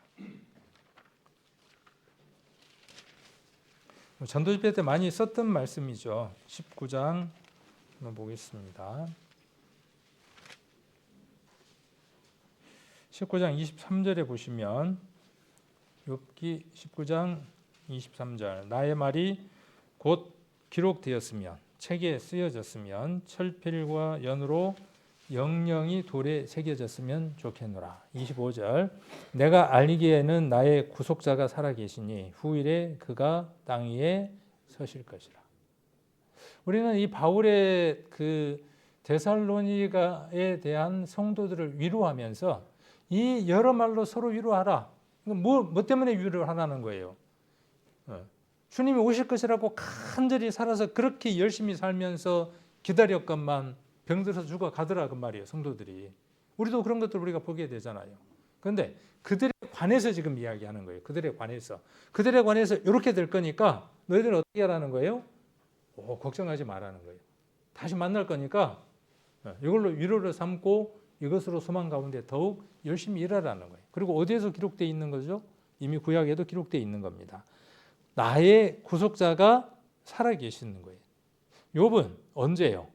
Speaker 1: 전도 집회 때 많이 썼던 말씀이죠. 19장 한번 보겠습니다. 19장 23절에 보시면 욥기 19장 23절 나의 말이 곧 기록되었으면 책에 쓰여졌으면 철필과 연으로 영영이 돌에 새겨졌으면 좋겠노라. 25절 내가 알기에는 나의 구속자가 살아계시니 후일에 그가 땅 위에 서실 것이라. 우리는 이 바울의 그 데살로니가에 대한 성도들을 위로하면서 이 여러 말로 서로 위로하라. 뭐 때문에 위로를 하라는 거예요? 주님이 오실 것이라고 간절히 살아서 그렇게 열심히 살면서 기다렸건만 병들어서 죽어가더라 그 말이에요. 성도들이. 우리도 그런 것들 우리가 보게 되잖아요. 그런데 그들에 관해서 지금 이야기하는 거예요. 그들에 관해서 이렇게 될 거니까 너희들은 어떻게 하라는 거예요? 걱정하지 말라는 거예요. 다시 만날 거니까 이걸로 위로를 삼고 이것으로 소망 가운데 더욱 열심히 일하라는 거예요. 그리고 어디에서 기록되어 있는 거죠? 이미 구약에도 기록되어 있는 겁니다. 나의 구속자가 살아계시는 거예요. 욥은 언제예요?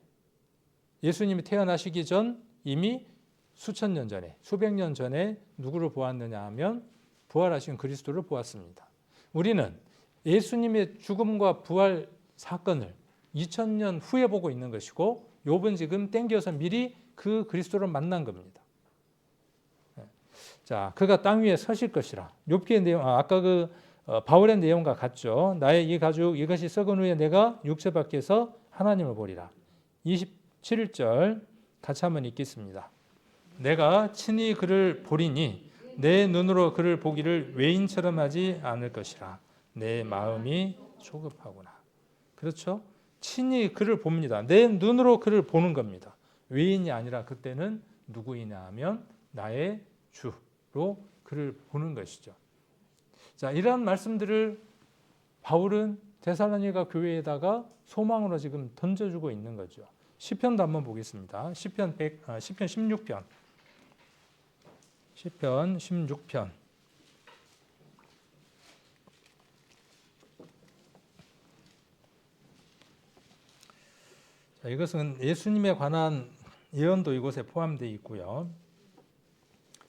Speaker 1: 예수님이 태어나시기 전 이미 수천 년 전에, 수백 년 전에 누구를 보았느냐 하면 부활하신 그리스도를 보았습니다. 우리는 예수님의 죽음과 부활 사건을 2000년 후에 보고 있는 것이고 욥은 지금 땡겨서 미리 그 그리스도를 만난 겁니다. 자, 그가 땅 위에 서실 것이라. 욥기의 내용, 아까 그 바울의 내용과 같죠. 나의 이 가죽 이것이 썩은 후에 내가 육체 밖에서 하나님을 보리라. 27절 같이 한번 읽겠습니다. 내가 친히 그를 보리니 내 눈으로 그를 보기를 외인처럼 하지 않을 것이라. 내 마음이 조급하구나. 그렇죠? 친히 그를 봅니다. 내 눈으로 그를 보는 겁니다. 외인이 아니라 그때는 누구이냐 하면 나의 주로 그를 보는 것이죠. 자, 이러한 말씀들을 바울은 데살로니가 교회에다가 소망으로 지금 던져주고 있는 거죠. 시편도 한번 보겠습니다. 시편 16편. 시편 16편. 자, 이것은 예수님에 관한 예언도 이곳에 포함되어 있고요.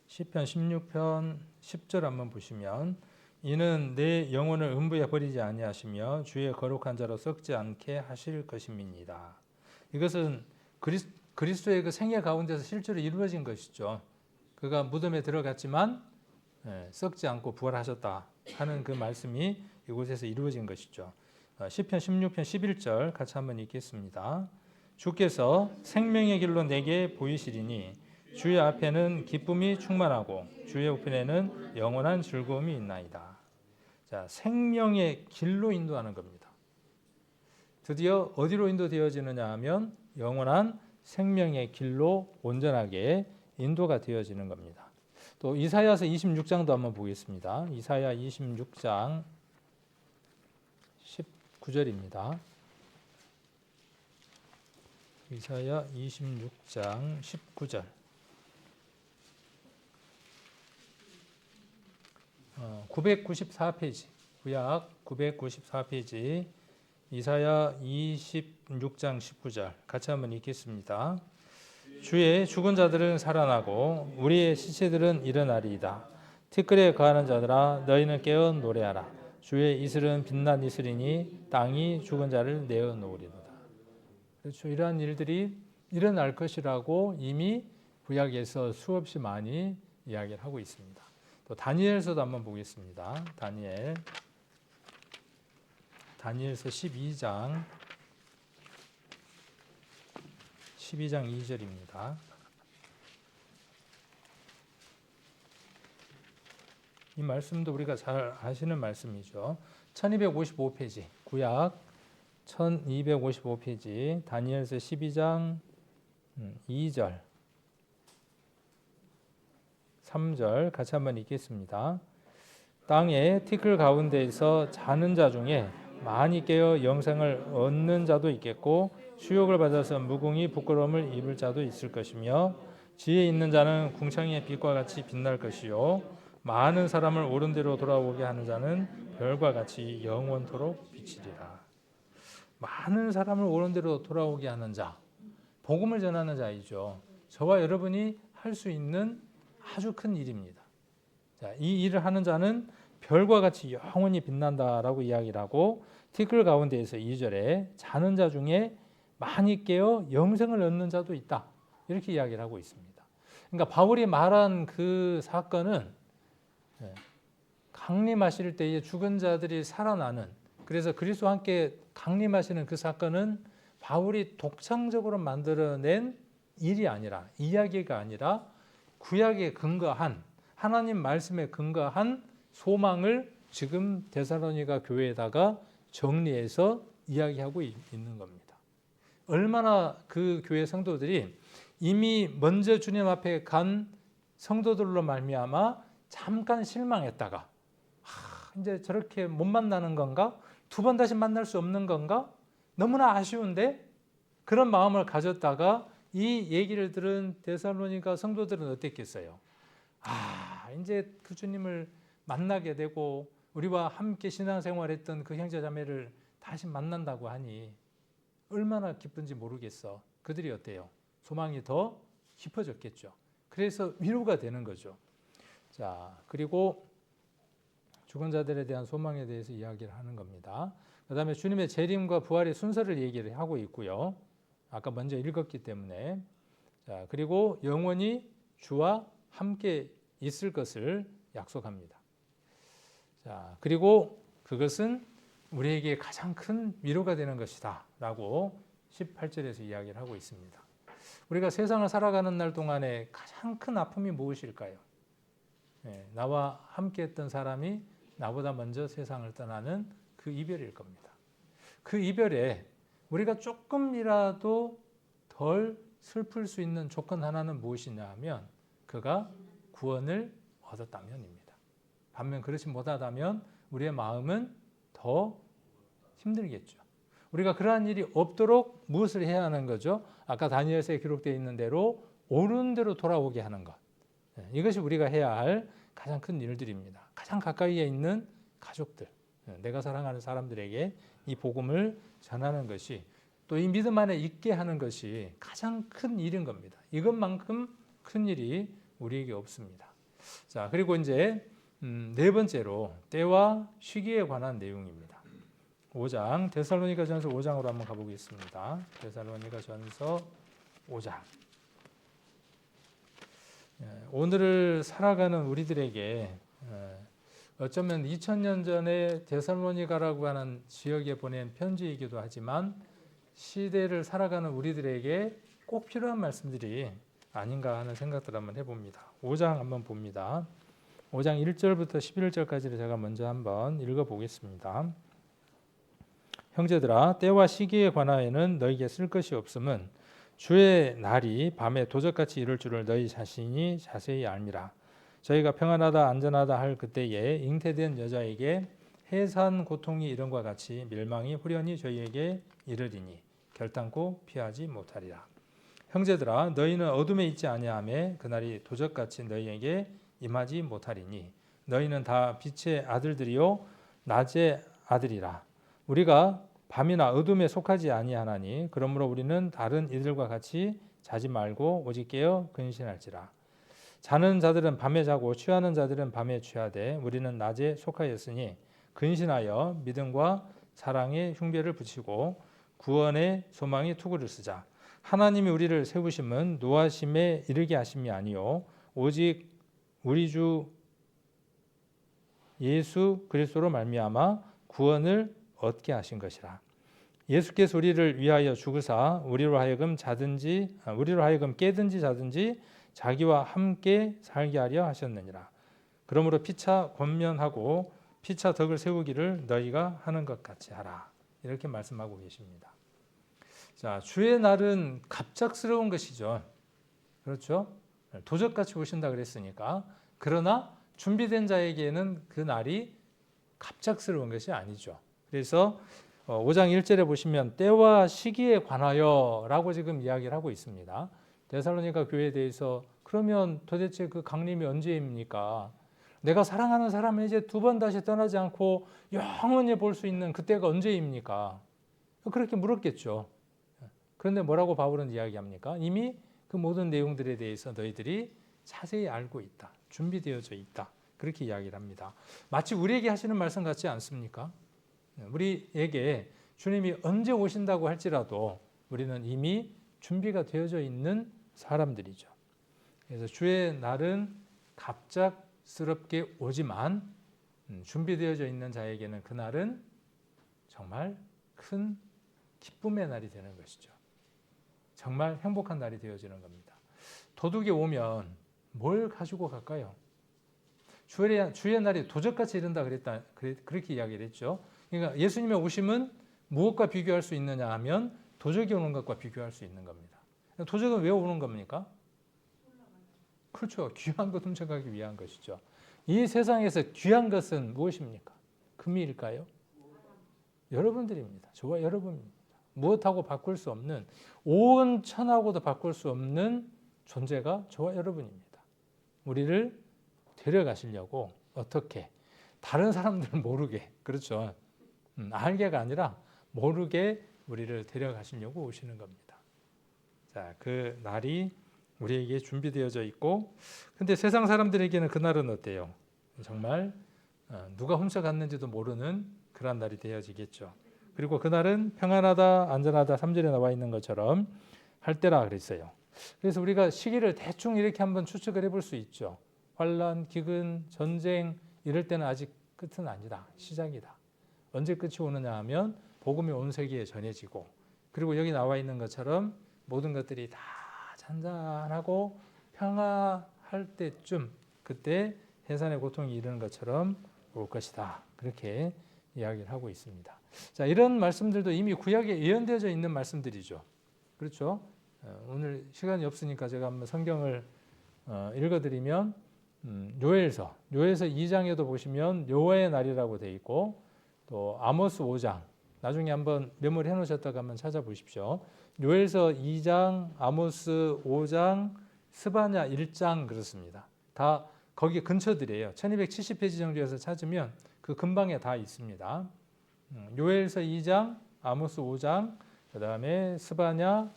Speaker 1: 시편 16편 10절 한번 보시면 이는 내 영혼을 음부에 버리지 아니하시며 주의 거룩한 자로 썩지 않게 하실 것임이니이다. 이것은 그리스도의 그 생애 가운데서 실제로 이루어진 것이죠. 그가 무덤에 들어갔지만 썩지 않고 부활하셨다 하는 그 말씀이 이곳에서 이루어진 것이죠. 시편 16편 11절 같이 한번 읽겠습니다. 주께서 생명의 길로 내게 보이시리니 주의 앞에는 기쁨이 충만하고 주의 우편에는 영원한 즐거움이 있나이다. 자, 생명의 길로 인도하는 겁니다. 드디어 어디로 인도되어지느냐 하면 영원한 생명의 길로 온전하게 인도가 되어지는 겁니다. 또 이사야서 26장도 한번 보겠습니다. 이사야 26장 19절입니다. 이사야 26장 19절. 994페이지. 구약 994페이지. 이사야 26장 19절. 같이 한번 읽겠습니다. 주의 죽은 자들은 살아나고 우리의 시체들은 일어나리이다. 티끌에 거하는 자들아 너희는 깨어 노래하라. 주의 이슬은 빛난 이슬이니 땅이 죽은 자를 내어 놓으리로다. 그렇죠. 이러한 일들이 일어날 것이라고 이미 구약에서 수없이 많이 이야기를 하고 있습니다. 또 다니엘서도 한번 보겠습니다. 다니엘서 12장 2절입니다. 이 말씀도 우리가 잘 아시는 말씀이죠. 1255페이지, 구약 1255페이지, 다니엘서 12장 2절, 3절 같이 한번 읽겠습니다. 땅의 티끌 가운데에서 자는 자 중에 많이 깨어 영생을 얻는 자도 있겠고 수욕을 받아서 무궁히 부끄러움을 입을 자도 있을 것이며 지혜 있는 자는 궁창의 빛과 같이 빛날 것이요 많은 사람을 옳은 대로 돌아오게 하는 자는 별과 같이 영원토록 비치리라. 많은 사람을 옳은 대로 돌아오게 하는 자, 복음을 전하는 자이죠. 저와 여러분이 할 수 있는 아주 큰 일입니다. 자, 이 일을 하는 자는 별과 같이 영원히 빛난다라고 이야기를 하고 티끌 가운데에서 2절에 자는 자 중에 많이 깨어 영생을 얻는 자도 있다. 이렇게 이야기를 하고 있습니다. 그러니까 바울이 말한 그 사건은 강림하실 때에 죽은 자들이 살아나는, 그래서 그리스도와 함께 강림하시는 그 사건은 바울이 독창적으로 만들어낸 일이 아니라, 이야기가 아니라 구약에 근거한, 하나님 말씀에 근거한 소망을 지금 데살로니가 교회에다가 정리해서 이야기하고 있는 겁니다. 얼마나 그 교회 성도들이 이미 먼저 주님 앞에 간 성도들로 말미암아 잠깐 실망했다가 이제 저렇게 못 만나는 건가? 두 번 다시 만날 수 없는 건가? 너무나 아쉬운데? 그런 마음을 가졌다가 이 얘기를 들은 데살로니가 성도들은 어땠겠어요? 이제 그 주님을 만나게 되고 우리와 함께 신앙생활했던 그 형제자매를 다시 만난다고 하니 얼마나 기쁜지 모르겠어. 그들이 어때요? 소망이 더 깊어졌겠죠. 그래서 위로가 되는 거죠. 자, 그리고 죽은 자들에 대한 소망에 대해서 이야기를 하는 겁니다. 그 다음에 주님의 재림과 부활의 순서를 얘기를 하고 있고요. 아까 먼저 읽었기 때문에. 자, 그리고 영원히 주와 함께 있을 것을 약속합니다. 자, 그리고 그것은 우리에게 가장 큰 위로가 되는 것이다 라고 18절에서 이야기를 하고 있습니다. 우리가 세상을 살아가는 날 동안에 가장 큰 아픔이 무엇일까요? 나와 함께 했던 사람이 나보다 먼저 세상을 떠나는 그 이별일 겁니다. 그 이별에 우리가 조금이라도 덜 슬플 수 있는 조건 하나는 무엇이냐 하면 그가 구원을 얻었다면입니다. 반면 그렇지 못하다면 우리의 마음은 더 힘들겠죠. 우리가 그러한 일이 없도록 무엇을 해야 하는 거죠? 아까 다니엘서에 기록되어 있는 대로 옳은 대로 돌아오게 하는 것. 이것이 우리가 해야 할 가장 큰 일들입니다. 가장 가까이에 있는 가족들, 내가 사랑하는 사람들에게 이 복음을 전하는 것이 또 이 믿음 안에 있게 하는 것이 가장 큰 일인 겁니다. 이것만큼 큰 일이 우리에게 없습니다. 자, 그리고 이제 네 번째로 때와 시기에 관한 내용입니다. 5장, 데살로니가전서 5장으로 한번 가보겠습니다. 데살로니가전서 5장. 오늘을 살아가는 우리들에게 어쩌면 2000년 전에 데살로니가라고 하는 지역에 보낸 편지이기도 하지만 시대를 살아가는 우리들에게 꼭 필요한 말씀들이 아닌가 하는 생각들을 한번 해봅니다. 5장 한번 봅니다. 5장 1절부터 11절까지를 제가 먼저 한번 읽어보겠습니다. 형제들아, 때와 시기에 관하여는 너희에게 쓸 것이 없음은 주의 날이 밤에 도적같이 이룰 줄을 너희 자신이 자세히 알미라. 저희가 평안하다 안전하다 할 그때에 잉태된 여자에게 해산 고통이 이른과 같이 멸망이 후련히 저희에게 이르리니 결단코 피하지 못하리라. 형제들아 너희는 어둠에 있지 아니하매 그날이 도적같이 너희에게 임하지 못하리니 너희는 다 빛의 아들들이요 낮의 아들이라. 우리가 밤이나 어둠에 속하지 아니하나니 그러므로 우리는 다른 이들과 같이 자지 말고 오직 깨어 근신할지라. 자는 자들은 밤에 자고 취하는 자들은 밤에 취하되 우리는 낮에 속하였으니 근신하여 믿음과 사랑의 흉배를 붙이고 구원의 소망의 투구를 쓰자. 하나님이 우리를 세우심은 노하심에 이르게 하심이 아니요 오직 우리 주 예수 그리스도로 말미암아 구원을 얻게 하신 것이라. 예수께서 우리를 위하여 죽으사 우리로 하여금 깨든지 자든지 자기와 함께 살게 하려 하셨느니라. 그러므로 피차 권면하고 피차 덕을 세우기를 너희가 하는 것 같이 하라. 이렇게 말씀하고 계십니다. 자, 주의 날은 갑작스러운 것이죠. 그렇죠? 도적같이 오신다 그랬으니까. 그러나 준비된 자에게는 그 날이 갑작스러운 것이 아니죠. 그래서 5장 1절에 보시면 때와 시기에 관하여 라고 지금 이야기를 하고 있습니다. 데살로니가 교회에 대해서 그러면 도대체 그 강림이 언제입니까? 내가 사랑하는 사람을 이제 두 번 다시 떠나지 않고 영원히 볼 수 있는 그때가 언제입니까? 그렇게 물었겠죠. 그런데 뭐라고 바울은 이야기합니까? 이미 그 모든 내용들에 대해서 너희들이 자세히 알고 있다. 준비되어져 있다. 그렇게 이야기를 합니다. 마치 우리에게 하시는 말씀 같지 않습니까? 우리에게 주님이 언제 오신다고 할지라도 우리는 이미 준비가 되어져 있는 사람들이죠. 그래서 주의 날은 갑작스럽게 오지만 준비되어져 있는 자에게는 그날은 정말 큰 기쁨의 날이 되는 것이죠. 정말 행복한 날이 되어지는 겁니다. 도둑이 오면 뭘 가지고 갈까요? 주의 날이 도적같이 이른다 그렇게 이야기를 했죠. 그러니까 예수님의 오심은 무엇과 비교할 수 있느냐 하면 도적이 오는 것과 비교할 수 있는 겁니다. 도적은 왜 오는 겁니까? 그렇죠. 귀한 것 훔쳐가기 위한 것이죠. 이 세상에서 귀한 것은 무엇입니까? 금일까요? 여러분들입니다. 저와 여러분입니다. 무엇하고 바꿀 수 없는, 온 천하고도 바꿀 수 없는 존재가 저와 여러분입니다. 우리를 데려가시려고 어떻게 다른 사람들은 모르게, 그렇죠. 알게가 아니라 모르게 우리를 데려가시려고 오시는 겁니다. 자, 그 날이 우리에게 준비되어져 있고, 근데 세상 사람들에게는 그날은 어때요? 정말 누가 훔쳐갔는지도 모르는 그런 날이 되어지겠죠. 그리고 그날은 평안하다, 안전하다 3절에 나와 있는 것처럼 할 때라 그랬어요. 그래서 우리가 시기를 대충 이렇게 한번 추측을 해볼 수 있죠. 환란, 기근, 전쟁 이럴 때는 아직 끝은 아니다. 시작이다. 언제 끝이 오느냐 하면 복음이 온 세계에 전해지고, 그리고 여기 나와 있는 것처럼 모든 것들이 다 잔잔하고 평화할 때쯤, 그때 해산의 고통이 이르는 것처럼 올 것이다. 그렇게 이야기를 하고 있습니다. 자, 이런 말씀들도 이미 구약에 예언되어져 있는 말씀들이죠. 그렇죠? 오늘 시간이 없으니까 제가 한번 성경을 읽어드리면 요엘서 2장에도 보시면 여호와의 날이라고 되어 있고, 또 아모스 5장 나중에 한번 메모리 해놓으셨다가 한번 찾아보십시오. 요엘서 2장, 아모스 5장, 스바냐 1장 그렇습니다. 다 거기 근처들이에요. 1270페이지 정도에서 찾으면 그 근방에 다 있습니다. 요엘서 2장, 아모스 5장, 그 다음에 스바냐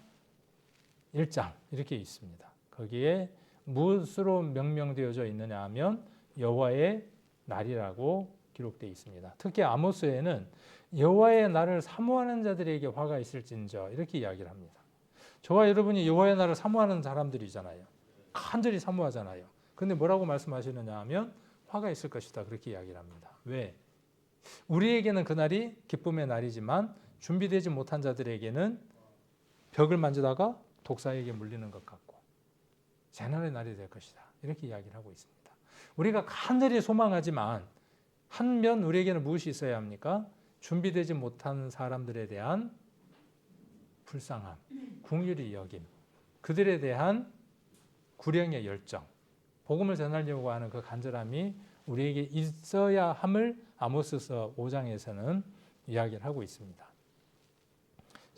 Speaker 1: 1장 이렇게 있습니다. 거기에 무엇으로 명명되어져 있느냐 하면 여호와의 날이라고 기록되어 있습니다. 특히 아모스에는 여호와의 날을 사모하는 자들에게 화가 있을진저 이렇게 이야기를 합니다. 저와 여러분이 여호와의 날을 사모하는 사람들이잖아요. 간절히 사모하잖아요. 그런데 뭐라고 말씀하시느냐 하면 화가 있을 것이다 그렇게 이야기를 합니다. 왜? 우리에게는 그날이 기쁨의 날이지만 준비되지 못한 자들에게는 벽을 만지다가 독사에게 물리는 것 같고 재난의 날이 될 것이다 이렇게 이야기를 하고 있습니다. 우리가 간절히 소망하지만 한면 우리에게는 무엇이 있어야 합니까? 준비되지 못한 사람들에 대한 불쌍함, 긍휼히 여김, 그들에 대한 구령의 열정, 복음을 전하려고 하는 그 간절함이 우리에게 있어야 함을 아모스서 5장에서는 이야기를 하고 있습니다.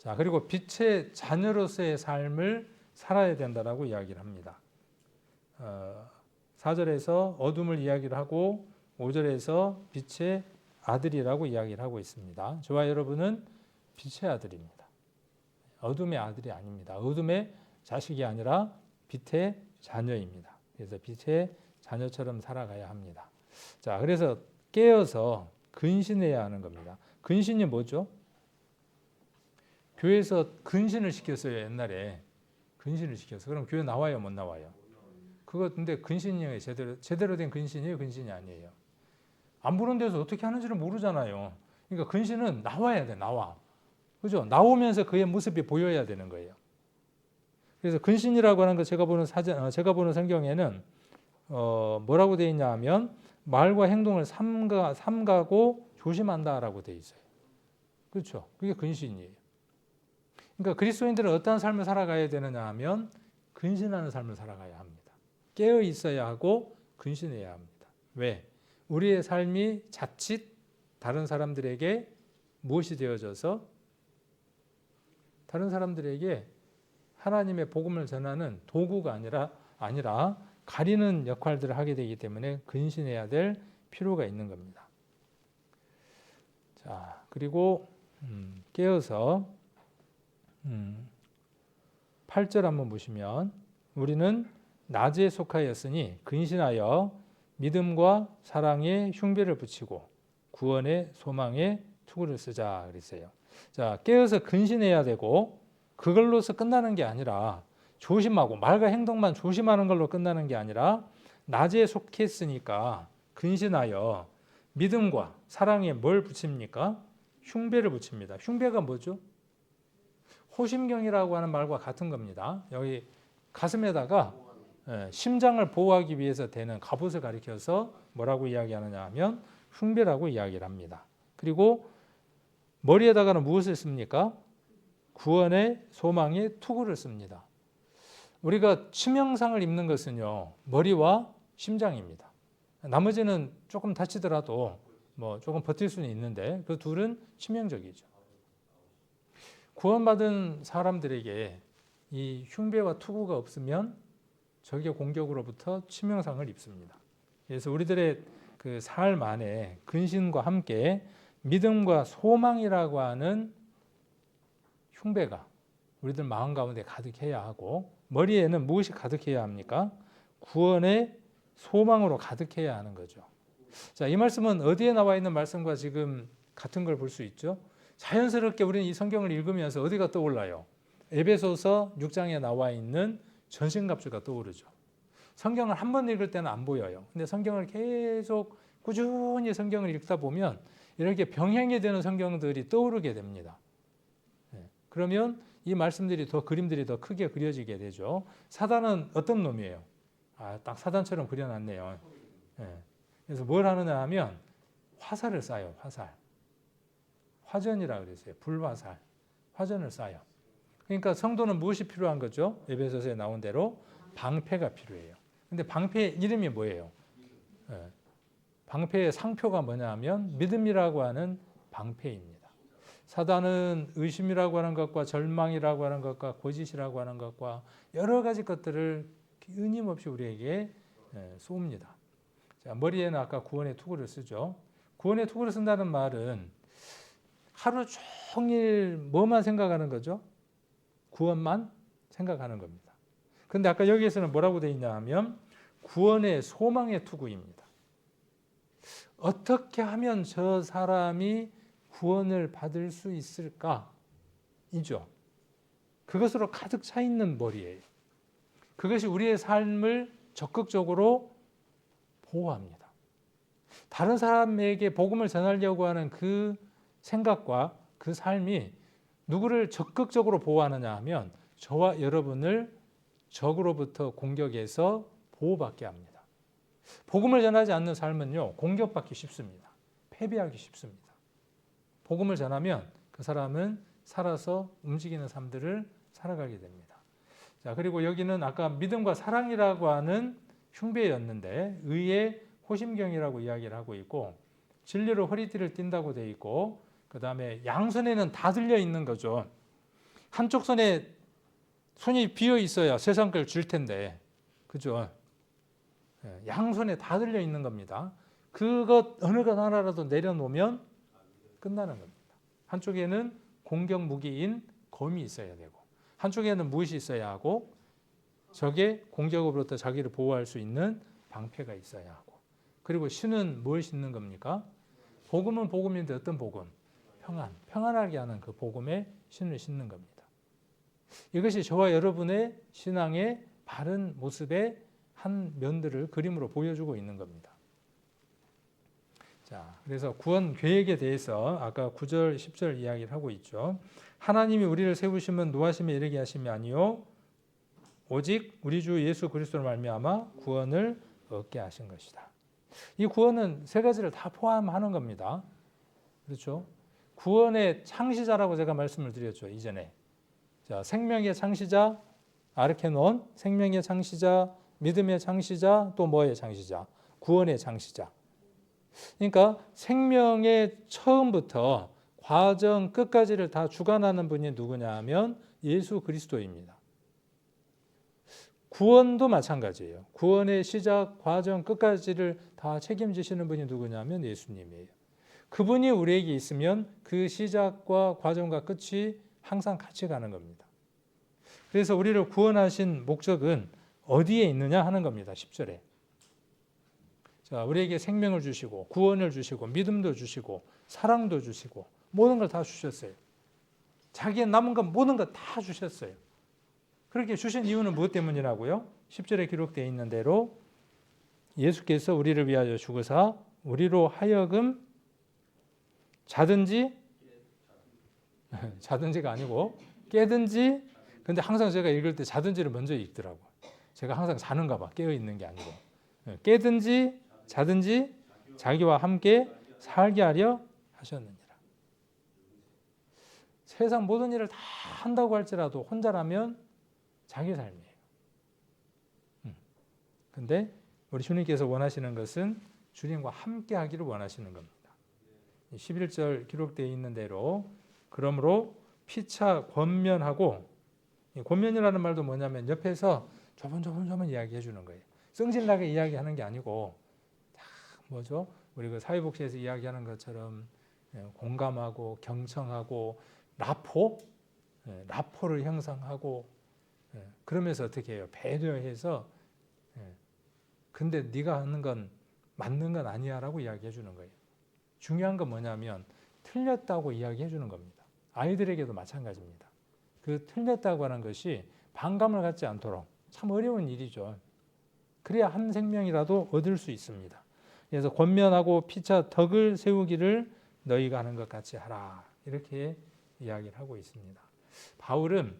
Speaker 1: 자, 그리고 빛의 자녀로서의 삶을 살아야 된다라고 이야기를 합니다. 4절에서 어둠을 이야기를 하고 5절에서 빛의 아들이라고 이야기를 하고 있습니다. 저와 여러분은 빛의 아들입니다. 어둠의 아들이 아닙니다. 어둠의 자식이 아니라 빛의 자녀입니다. 그래서 빛의 자녀처럼 살아가야 합니다. 자, 그래서 깨어서 근신해야 하는 겁니다. 근신이 뭐죠? 교회에서 근신을 시켰어요. 옛날에 근신을 시켰어. 그럼 교회 나와요, 못 나와요? 그거 근데 근신이에요. 제대로 된 근신이에요, 근신이 아니에요. 안 보는 데서 어떻게 하는지를 모르잖아요. 그러니까 근신은 나와야 돼, 나와. 그죠? 나오면서 그의 모습이 보여야 되는 거예요. 그래서 근신이라고 하는 거 제가 보는 성경에는 뭐라고 되어 있냐 하면 말과 행동을 삼가고 조심한다라고 되어 있어요. 그렇죠? 그게 근신이에요. 그러니까 그리스도인들은 어떠한 삶을 살아가야 되느냐 하면 근신하는 삶을 살아가야 합니다. 깨어 있어야 하고 근신해야 합니다. 왜? 우리의 삶이 자칫 다른 사람들에게 무엇이 되어져서 다른 사람들에게 하나님의 복음을 전하는 도구가 아니라 가리는 역할들을 하게 되기 때문에 근신해야 될 필요가 있는 겁니다. 자, 그리고 깨어서 8절 한번 보시면 우리는 낮에 속하였으니 근신하여 믿음과 사랑에 흉배를 붙이고 구원의 소망에 투구를 쓰자 그랬어요. 자, 깨어서 근신해야 되고 그걸로서 끝나는 게 아니라 조심하고 말과 행동만 조심하는 걸로 끝나는 게 아니라 낮에 속했으니까 근신하여 믿음과 사랑에 뭘 붙입니까? 흉배를 붙입니다. 흉배가 뭐죠? 호심경이라고 하는 말과 같은 겁니다. 여기 가슴에다가 심장을 보호하기 위해서 되는 갑옷을 가리켜서 뭐라고 이야기하느냐 하면 흉배라고 이야기를 합니다. 그리고 머리에다가는 무엇을 씁니까? 구원의 소망의 투구를 씁니다. 우리가 치명상을 입는 것은요, 머리와 심장입니다. 나머지는 조금 다치더라도 뭐 조금 버틸 수는 있는데 그 둘은 치명적이죠. 구원받은 사람들에게 이 흉배와 투구가 없으면 적의 공격으로부터 치명상을 입습니다. 그래서 우리들의 그 삶 안에 근신과 함께 믿음과 소망이라고 하는 흉배가 우리들 마음 가운데 가득해야 하고 머리에는 무엇이 가득해야 합니까? 구원의 소망으로 가득해야 하는 거죠. 자, 이 말씀은 어디에 나와 있는 말씀과 지금 같은 걸 볼 수 있죠? 자연스럽게 우리는 이 성경을 읽으면서 어디가 떠올라요? 에베소서 6장에 나와 있는 전신갑주가 떠오르죠. 성경을 한 번 읽을 때는 안 보여요. 근데 성경을 계속 꾸준히 성경을 읽다 보면 이렇게 병행이 되는 성경들이 떠오르게 됩니다. 그러면 이 말씀들이 그림들이 더 크게 그려지게 되죠. 사단은 어떤 놈이에요? 딱 사단처럼 그려놨네요. 그래서 뭘 하느냐 하면 화살을 쏴요. 화전이라 그랬어요. 불화살. 화전을 쏴요. 그러니까 성도는 무엇이 필요한 거죠? 에베소서에 나온 대로 방패가 필요해요. 근데 방패 이름이 뭐예요? 방패의 상표가 뭐냐 하면 믿음이라고 하는 방패입니다. 사단은 의심이라고 하는 것과 절망이라고 하는 것과 거짓이라고 하는 것과 여러 가지 것들을 끊임없이 우리에게 쏩니다. 자, 머리에는 아까 구원의 투구를 쓰죠. 구원의 투구를 쓴다는 말은 하루 종일 뭐만 생각하는 거죠? 구원만 생각하는 겁니다. 그런데 아까 여기에서는 뭐라고 되어 있냐 하면 구원의 소망의 투구입니다. 어떻게 하면 저 사람이 구원을 받을 수 있을까? 이죠. 그것으로 가득 차 있는 머리예요. 그것이 우리의 삶을 적극적으로 보호합니다. 다른 사람에게 복음을 전하려고 하는 그 생각과 그 삶이 누구를 적극적으로 보호하느냐 하면 저와 여러분을 적으로부터 공격에서 보호받게 합니다. 복음을 전하지 않는 삶은요, 공격받기 쉽습니다. 패배하기 쉽습니다. 복음을 전하면 그 사람은 살아서 움직이는 삶들을 살아가게 됩니다. 자, 그리고 여기는 아까 믿음과 사랑이라고 하는 흉배였는데 의의 호심경이라고 이야기를 하고 있고 진리로 허리띠를 띈다고 되어 있고 그 다음에 양손에는 다 들려 있는 거죠. 한쪽 손이 비어 있어야 세상 걸 줄 텐데, 그죠? 양손에 다 들려 있는 겁니다. 그것 어느 것 하나라도 내려놓으면 끝나는 겁니다. 한쪽에는 공격 무기인 검이 있어야 되고, 한쪽에는 무엇이 있어야 하고, 적의 공격으로부터 자기를 보호할 수 있는 방패가 있어야 하고, 그리고 신은 뭘 신는 겁니까? 복음은 복음인데 어떤 복음? 평안하게 하는 그 복음의 신을 신는 겁니다. 이것이 저와 여러분의 신앙의 바른 모습의 한 면들을 그림으로 보여주고 있는 겁니다. 자, 그래서 구원 계획에 대해서 아까 9절, 10절 이야기를 하고 있죠. 하나님이 우리를 세우심은 노하심에 이르게 하심이 아니요 오직 우리 주 예수 그리스도로 말미암아 구원을 얻게 하신 것이다. 이 구원은 세 가지를 다 포함하는 겁니다. 그렇죠? 구원의 창시자라고 제가 말씀을 드렸죠, 이전에. 자, 생명의 창시자 아르케논, 생명의 창시자, 믿음의 창시자, 또 뭐의 창시자? 구원의 창시자. 그러니까 생명의 처음부터 과정 끝까지를 다 주관하는 분이 누구냐 하면 예수 그리스도입니다. 구원도 마찬가지예요. 구원의 시작, 과정 끝까지를 다 책임지시는 분이 누구냐면 예수님이에요. 그분이 우리에게 있으면 그 시작과 과정과 끝이 항상 같이 가는 겁니다. 그래서 우리를 구원하신 목적은 어디에 있느냐 하는 겁니다. 10절에. 자, 우리에게 생명을 주시고 구원을 주시고 믿음도 주시고 사랑도 주시고 모든 걸 다 주셨어요. 자기의 남은 것 모든 것 다 주셨어요. 그렇게 주신 이유는 무엇 때문이라고요? 10절에 기록되어 있는 대로 예수께서 우리를 위하여 죽으사 우리로 하여금 자든지가 아니고 깨든지, 근데 항상 제가 읽을 때 자든지를 먼저 읽더라고요. 제가 항상 자는가 봐. 깨어 있는 게 아니고. 깨든지 자든지 자기와 함께 살게 하려 하셨느니라. 세상 모든 일을 다 한다고 할지라도 혼자라면 자기 삶이에요. 근데 우리 주님께서 원하시는 것은 주님과 함께 하기를 원하시는 겁니다. 11절 기록되어 있는 대로 그러므로 피차 권면하고, 권면이라는 말도 뭐냐면 옆에서 조분조분 이야기해 주는 거예요. 성질나게 이야기하는 게 아니고 다 뭐죠? 우리 그 사회복지에서 이야기하는 것처럼 공감하고 경청하고 라포를 형성하고, 그러면서 어떻게 해요? 배려해서 근데 네가 하는 건 맞는 건 아니야 라고 이야기해 주는 거예요. 중요한 건 뭐냐면 틀렸다고 이야기해 주는 겁니다. 아이들에게도 마찬가지입니다. 그 틀렸다고 하는 것이 반감을 갖지 않도록 참 어려운 일이죠. 그래야 한 생명이라도 얻을 수 있습니다. 그래서 권면하고 피차 덕을 세우기를 너희가 하는 것 같이 하라, 이렇게 이야기를 하고 있습니다. 바울은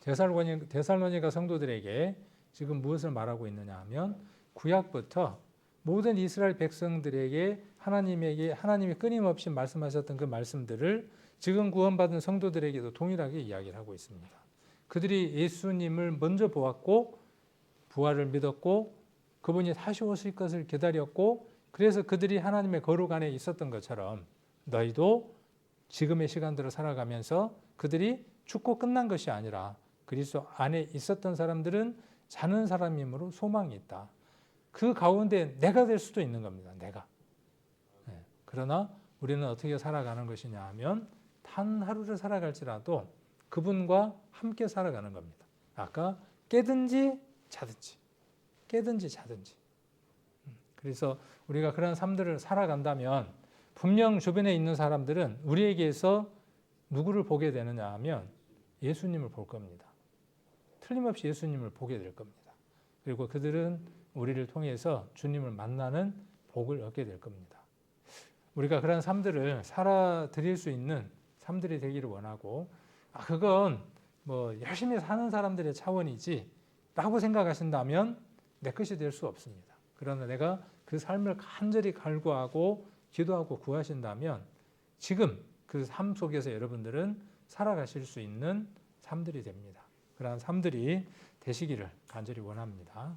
Speaker 1: 데살로니가 성도들에게 지금 무엇을 말하고 있느냐 하면 구약부터 모든 이스라엘 백성들에게 하나님이 끊임없이 말씀하셨던 그 말씀들을 지금 구원받은 성도들에게도 동일하게 이야기를 하고 있습니다. 그들이 예수님을 먼저 보았고 부활을 믿었고 그분이 다시 오실 것을 기다렸고, 그래서 그들이 하나님의 거룩 안에 있었던 것처럼 너희도 지금의 시간들을 살아가면서 그들이 죽고 끝난 것이 아니라 그리스도 안에 있었던 사람들은 자는 사람이므로 소망이 있다. 그 가운데 내가 될 수도 있는 겁니다. 내가. 그러나 우리는 어떻게 살아가는 것이냐 하면 단 하루를 살아갈지라도 그분과 함께 살아가는 겁니다. 아까 깨든지 자든지, 깨든지 자든지. 그래서 우리가 그런 삶들을 살아간다면 분명 주변에 있는 사람들은 우리에게서 누구를 보게 되느냐 하면 예수님을 볼 겁니다. 틀림없이 예수님을 보게 될 겁니다. 그리고 그들은 우리를 통해서 주님을 만나는 복을 얻게 될 겁니다. 우리가 그런 삶들을 살아드릴 수 있는 삶들이 되기를 원하고, 그건 뭐 열심히 사는 사람들의 차원이지 라고 생각하신다면 내 것이 될 수 없습니다. 그러나 내가 그 삶을 간절히 갈구하고 기도하고 구하신다면 지금 그 삶 속에서 여러분들은 살아가실 수 있는 삶들이 됩니다. 그러한 삶들이 되시기를 간절히 원합니다.